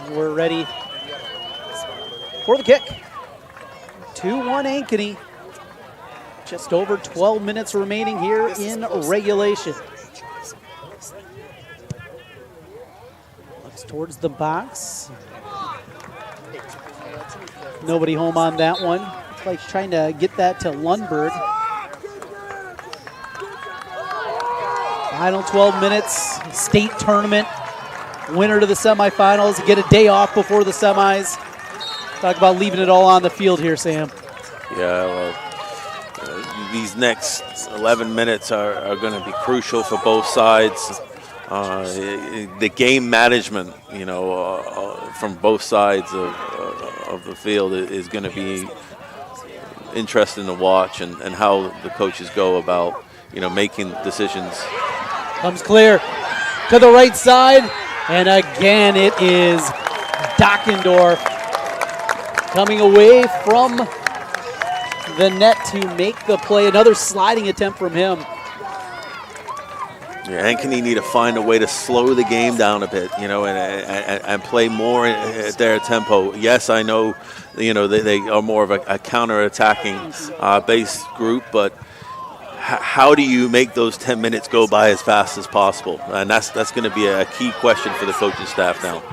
And we're ready for the kick. 2-1 Ankeny. Just over 12 minutes remaining here in regulation. Looks towards the box. Nobody home on that one. like trying to get that to Lundberg. Final 12 minutes, state tournament, winner to the semifinals, get a day off before the semis. Talk about leaving it all on the field here, Sam. Yeah, well, these next 11 minutes are going to be crucial for both sides. The game management, from both sides of the field is going to be interesting to watch, and how the coaches go about, making decisions. Comes clear to the right side, and again it is Dockendorf coming away from the net to make the play. Another sliding attempt from him. Yeah, Ankeny need to find a way to slow the game down a bit, and play more at their tempo. Yes, I know, they are more of a counter-attacking based group, but how do you make those 10 minutes go by as fast as possible? And that's going to be a key question for the coaching staff now.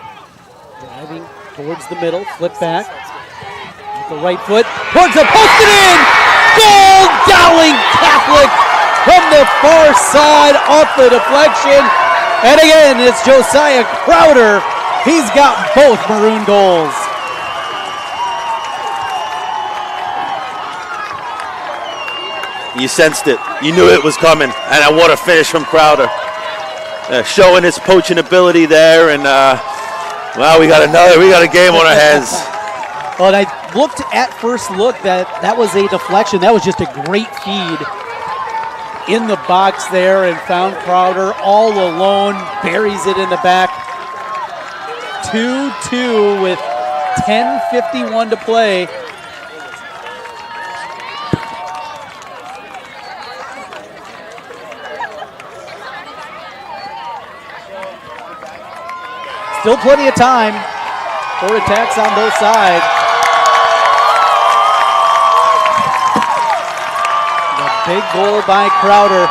Driving towards the middle, flip back. With the right foot, towards the post and in! Goal! Dowling Catholic from the far side off the deflection. And again, it's Josiah Crowder. He's got both Maroon goals. You sensed it. You knew it was coming. And what a finish from Crowder. Showing his poaching ability there. And, we got a game on our hands. Well, and I looked at first look that was a deflection. That was just a great feed in the box there, and found Crowder all alone. Buries it in the back. 2-2 with 10:51 to play. Still plenty of time for attacks on both sides. The big goal by Crowder.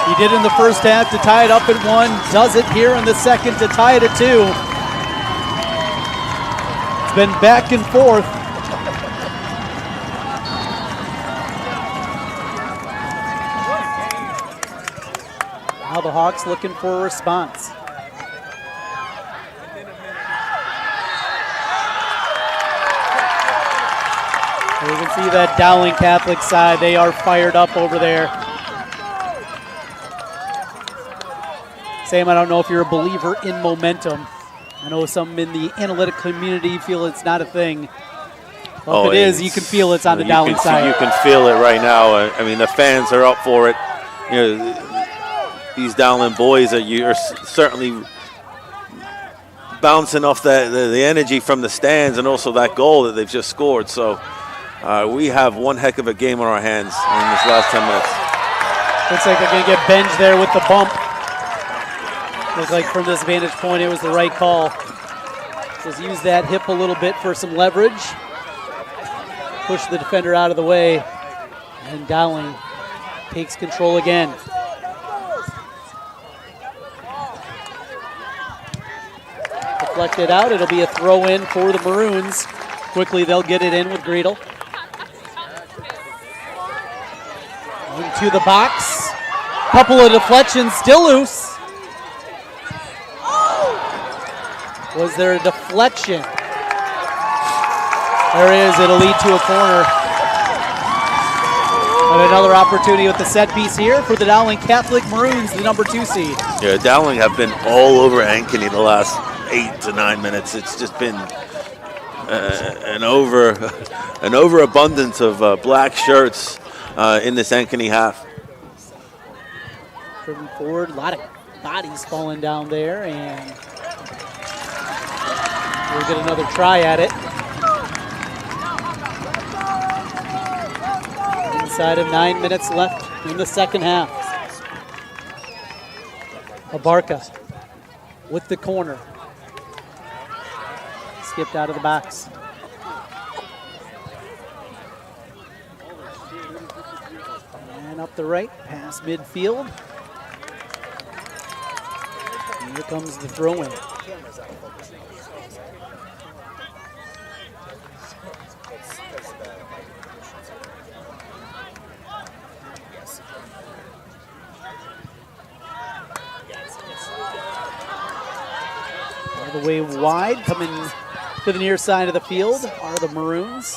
He did in the first half to tie it up at 1. Does it here in the second to tie it at 2. It's been back and forth. Now the Hawks looking for a response. You can see that Dowling Catholic side, they are fired up over there. Sam, I don't know if you're a believer in momentum. I know some in the analytic community feel it's not a thing. Well, if it is, you can feel it's on the Dowling side. You can feel it right now. I mean, the fans are up for it. These Dowling boys are certainly bouncing off the energy from the stands, and also that goal that they've just scored. So we have one heck of a game on our hands in this last 10 minutes. Looks like they're going to get Benj there with the bump. Looks like from this vantage point, it was the right call. Just use that hip a little bit for some leverage. Push the defender out of the way. And Dowling takes control again. Deflected out. It'll be a throw in for the Maroons. Quickly, they'll get it in with Greedle. Into the box. Couple of deflections, still loose. Was there a deflection? There is. It'll lead to a corner. And another opportunity with the set piece here for the Dowling Catholic Maroons, the number 2 seed. Yeah, Dowling have been all over Ankeny the last 8 to 9 minutes. It's just been an overabundance of black shirts in this Ankeny half. Driven forward, a lot of bodies falling down there, and we'll get another try at it. Inside of 9 minutes left in the second half. Abarca with the corner. Skipped out of the box. And up the right, past midfield. And here comes the throw-in. All the way wide, coming to the near side of the field are the Maroons.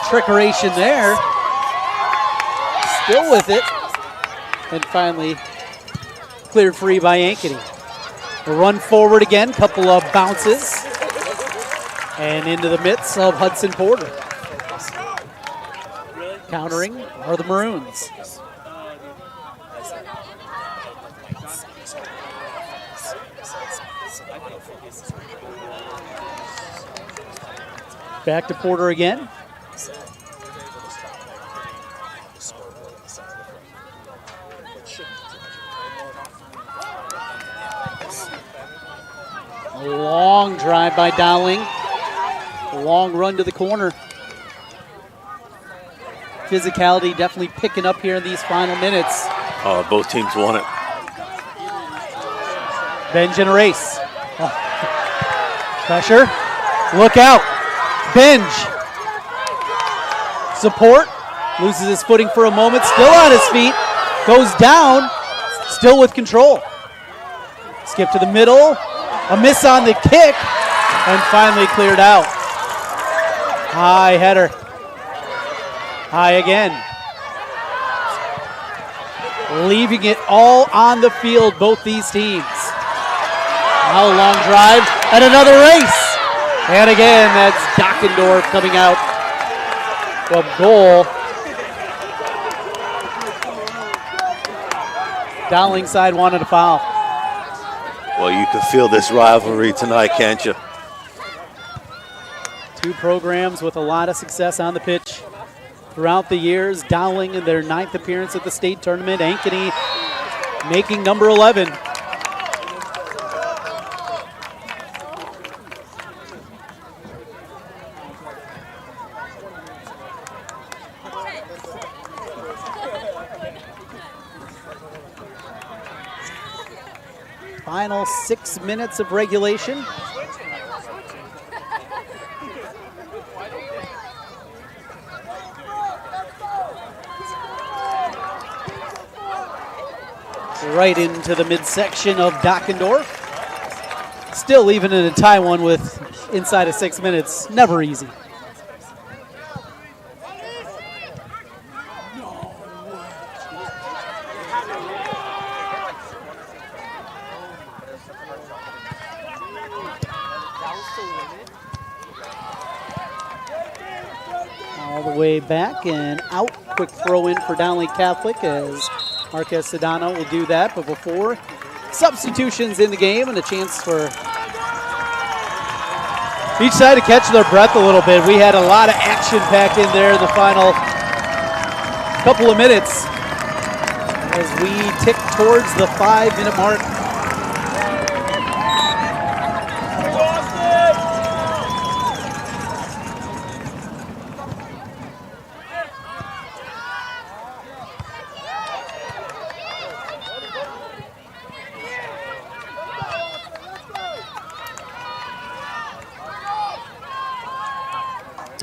Trickeration there. Still with it. And finally cleared free by Ankeny. A run forward again, couple of bounces. And into the midst of Hudson Porter. Countering are the Maroons. Back to Porter again. A long drive by Dowling. A long run to the corner. Physicality definitely picking up here in these final minutes. Oh, both teams won it. Benj in a race. Oh. Pressure. Look out. Benj. Support. Loses his footing for a moment. Still on his feet. Goes down. Still with control. Skip to the middle. A miss on the kick. And finally cleared out. High header. High again. Leaving it all on the field, both these teams. Now a long drive and another race. And again, that's Dockendorf coming out from goal. Dowling side wanted a foul. Well, you can feel this rivalry tonight, can't you? Two programs with a lot of success on the pitch throughout the years. Dowling in their 9th appearance at the state tournament. Ankeny making number 11. Final 6 minutes of regulation. Right into the midsection of Dockendorf. Still, even in a tie one with inside of 6 minutes, never easy. All the way back and out. Quick throw in for Dowling Catholic as Marquez Sedano will do that, but before, substitutions in the game and a chance for each side to catch their breath a little bit. We had a lot of action packed in there in the final couple of minutes as we tick towards the 5-minute mark.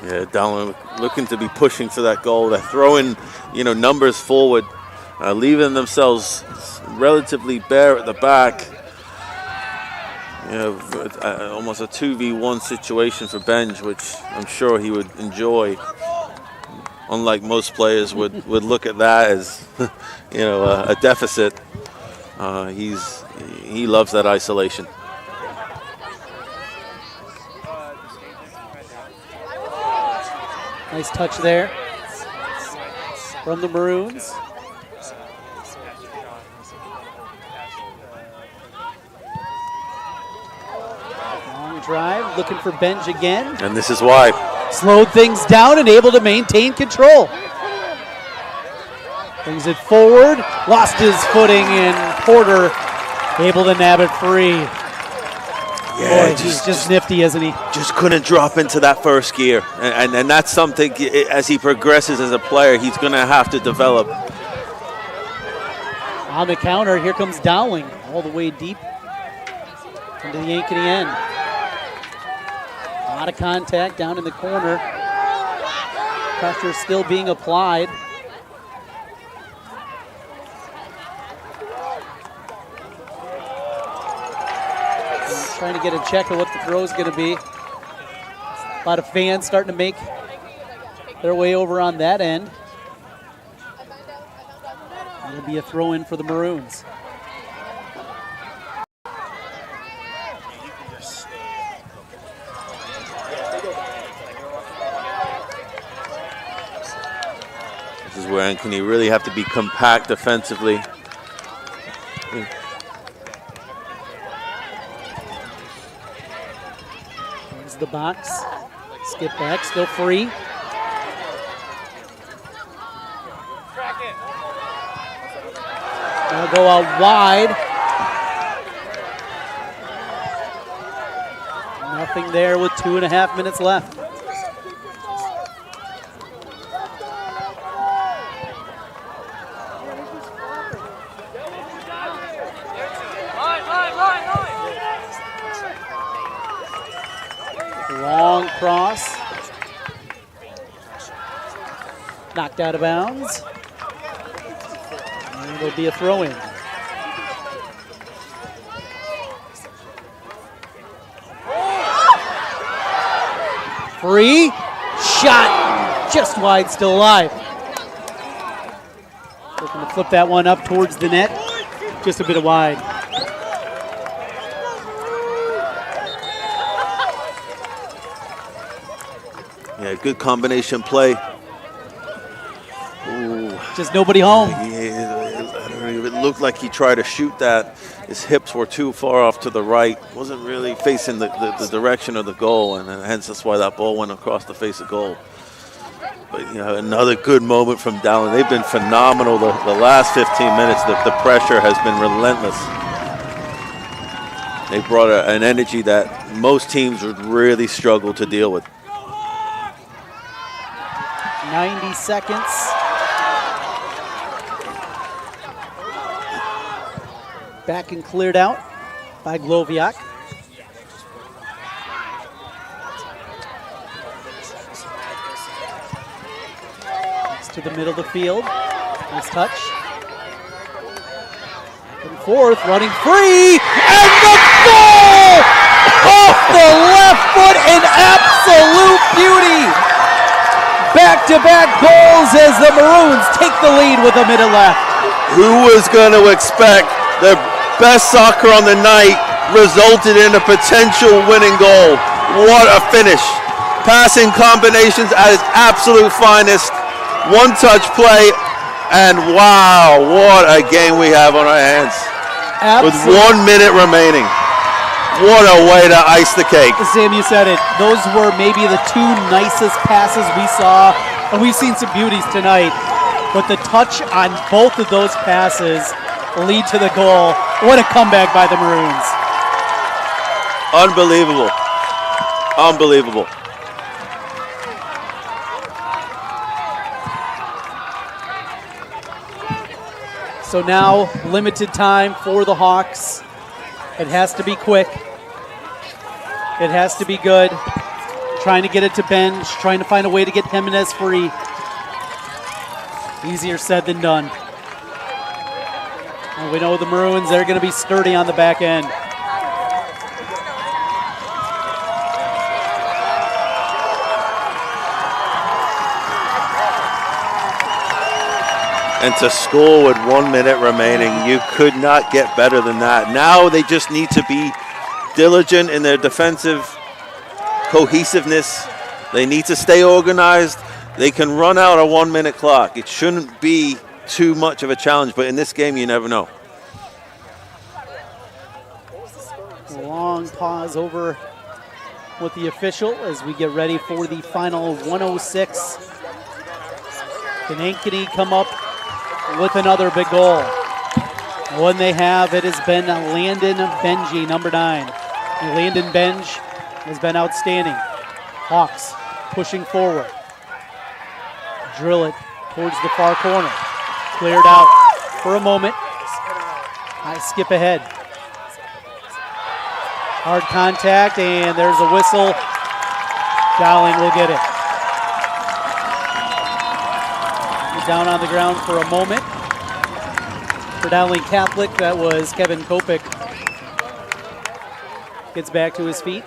Yeah, Dowling looking to be pushing for that goal. They're throwing, numbers forward, leaving themselves relatively bare at the back. Almost a 2v1 situation for Benj, which I'm sure he would enjoy. Unlike most players would look at that as, a deficit. He loves that isolation. Nice touch there from the Maroons. Long drive, looking for Benj again. And this is why. Slowed things down and able to maintain control. Brings it forward, lost his footing, and Porter able to nab it free. Yeah, boy, he's just nifty, isn't he? Just couldn't drop into that first gear. And that's something, as he progresses as a player, he's going to have to develop. On the counter, here comes Dowling, all the way deep into the Ankeny end. A lot of contact down in the corner. Pressure still being applied. Trying to get a check of what the throw is going to be. A lot of fans starting to make their way over on that end. It'll be a throw in for the Maroons. This is where Ankeny really have to be compact defensively. Here's the box. Skip back, still free. They'll go out wide. Nothing there with 2.5 minutes left. Long cross. Knocked out of bounds. And it'll be a throw-in. Free. Shot. Just wide, still alive. Looking to flip that one up towards the net. Just a bit of wide. Yeah, good combination play. Ooh. Just nobody home. It looked like he tried to shoot that. His hips were too far off to the right. Wasn't really facing the direction of the goal, and hence that's why that ball went across the face of goal. But another good moment from Dowling. They've been phenomenal the last 15 minutes. The pressure has been relentless. They brought an energy that most teams would really struggle to deal with. 90 seconds. Back and cleared out by Gloviak. To the middle of the field. Nice touch. Back and forth, running free, and the goal! Off the left foot in absolute beauty. Back-to-back goals as the Maroons take the lead with a minute left. Who was going to expect the best soccer on the night resulted in a potential winning goal? What a finish. Passing combinations at its absolute finest. One-touch play, and wow, what a game we have on our hands. Absolutely. With 1 minute remaining. What a way to ice the cake. Sam, you said it. Those were maybe the two nicest passes we saw, and we've seen some beauties tonight. But the touch on both of those passes lead to the goal. What a comeback by the Maroons. Unbelievable. Unbelievable. So now, limited time for the Hawks. It has to be quick. It has to be good. Trying to get it to Benj, trying to find a way to get Jimenez free. Easier said than done. And we know the Maroons, they're going to be sturdy on the back end. And to score with 1 minute remaining, you could not get better than that. Now they just need to be diligent in their defensive cohesiveness. They need to stay organized. They can run out a 1 minute clock. It shouldn't be too much of a challenge, but in this game, you never know. Long pause over with the official as we get ready for the final 106. Can Ankeny come up with another big goal? One they have, it has been Landon Benji, number 9. And Landon Benj has been outstanding. Hawks pushing forward. Drill it towards the far corner. Cleared out for a moment. Nice skip ahead. Hard contact, and there's a whistle. Dowling will get it. Down on the ground for a moment. For Dowling Catholic, that was Kevin Kopik. Gets back to his feet.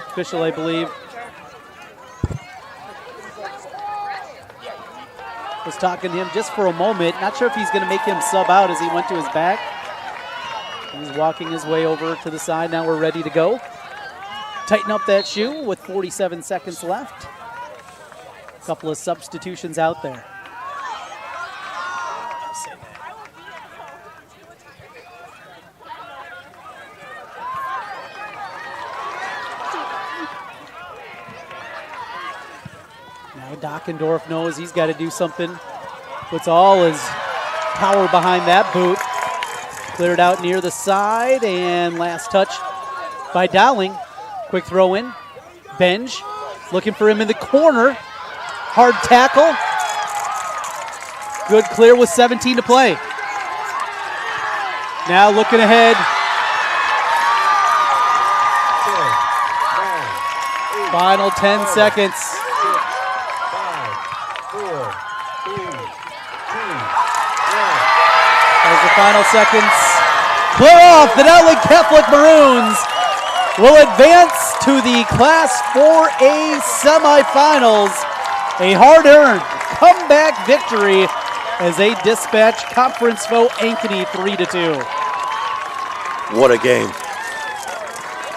Official, I believe, was talking to him just for a moment. Not sure if he's going to make him sub out as he went to his back. He's walking his way over to the side. Now we're ready to go. Tighten up that shoe with 47 seconds left. A couple of substitutions out there. Now Dockendorf knows he's got to do something. Puts all his power behind that boot. Cleared out near the side, and last touch by Dowling. Quick throw in. Benj looking for him in the corner. Hard tackle. Good clear with 17 to play. Now looking ahead. Final 10 seconds. As the final seconds clear off, the Dowling Catholic Maroons will advance to the Class 4A semifinals. A hard-earned comeback victory as they dispatch conference foe Ankeny 3-2. What a game.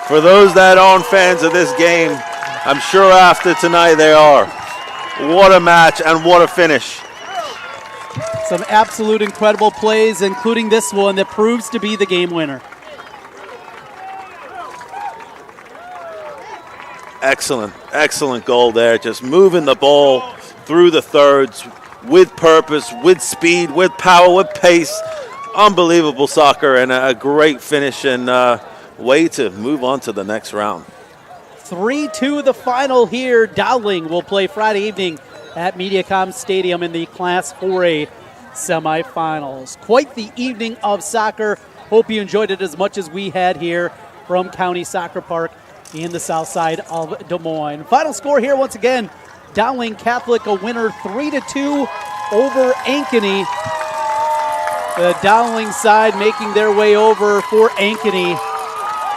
For those that aren't fans of this game, I'm sure after tonight they are. What a match and what a finish. Some absolute incredible plays, including this one that proves to be the game winner. Excellent, excellent goal there. Just moving the ball through the thirds with purpose, with speed, with power, with pace. Unbelievable soccer and a great finish and way to move on to the next round. 3-2 the final here. Dowling will play Friday evening at Mediacom Stadium in the Class 4A semifinals. Quite the evening of soccer. Hope you enjoyed it as much as we had here from County Soccer Park in the south side of Des Moines. Final score here once again, Dowling Catholic a winner 3-2 over Ankeny. The Dowling side making their way over for Ankeny.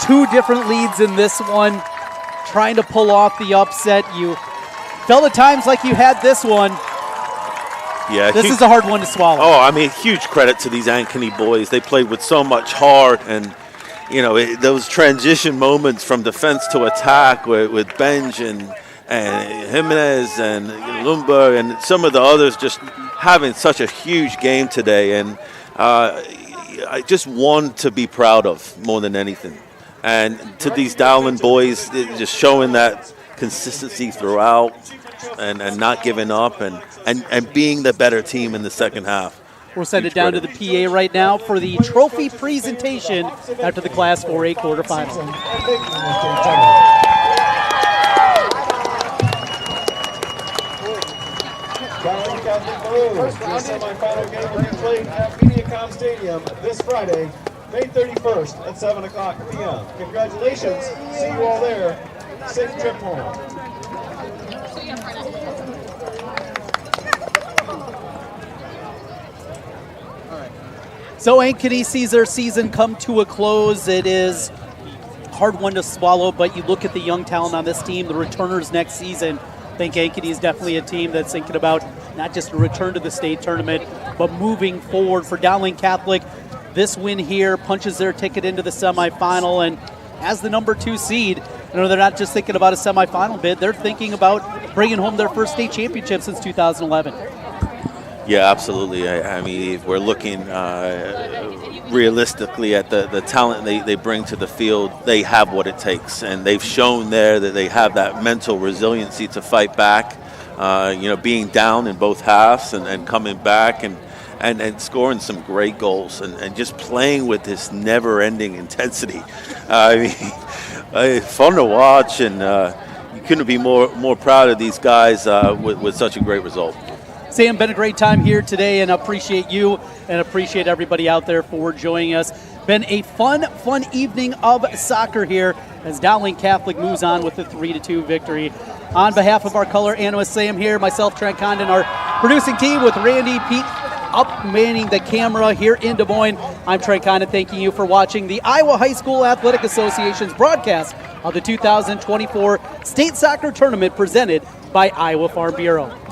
Two different leads in this one, trying to pull off the upset. You felt at times like you had this one. Yeah, this is a hard one to swallow. Oh, I mean, huge credit to these Ankeny boys. They played with so much heart, and you know those transition moments from defense to attack with Benj and Jimenez and Lumberg and some of the others just having such a huge game today, and I just one to be proud of more than anything. And to these Dowling boys, just showing that consistency throughout and not giving up and being the better team in the second half. We'll send it down to the PA right now for the trophy presentation after the Class 4A quarterfinals. Dowling Catholic Maroons, the semifinal game will be played at Mediacom Stadium this Friday, May 31st at 7 o'clock p.m. Congratulations. See you all there. Safe trip home. So Ankeny sees their season come to a close. It is a hard one to swallow, but you look at the young talent on this team, the returners next season. I think Ankeny is definitely a team that's thinking about not just a return to the state tournament, but moving forward. For Dowling Catholic, this win here punches their ticket into the semifinal, and as the number 2 seed, they're not just thinking about a semifinal bid, they're thinking about bringing home their first state championship since 2011. Yeah, absolutely. I mean, if we're looking realistically at the talent they bring to the field, they have what it takes, and they've shown there that they have that mental resiliency to fight back, being down in both halves and coming back and scoring some great goals and just playing with this never-ending intensity. Fun to watch, and you couldn't be more proud of these guys with such a great result. Sam, been a great time here today, and appreciate you and appreciate everybody out there for joining us. Been a fun evening of soccer here as Dowling Catholic moves on with the 3-2 victory. On behalf of our color analyst Sam here, myself, Trent Condon, our producing team with Randy, Pete, up manning the camera here in Des Moines. I'm Trey Condon, thanking you for watching the Iowa High School Athletic Association's broadcast of the 2024 State Soccer Tournament presented by Iowa Farm Bureau.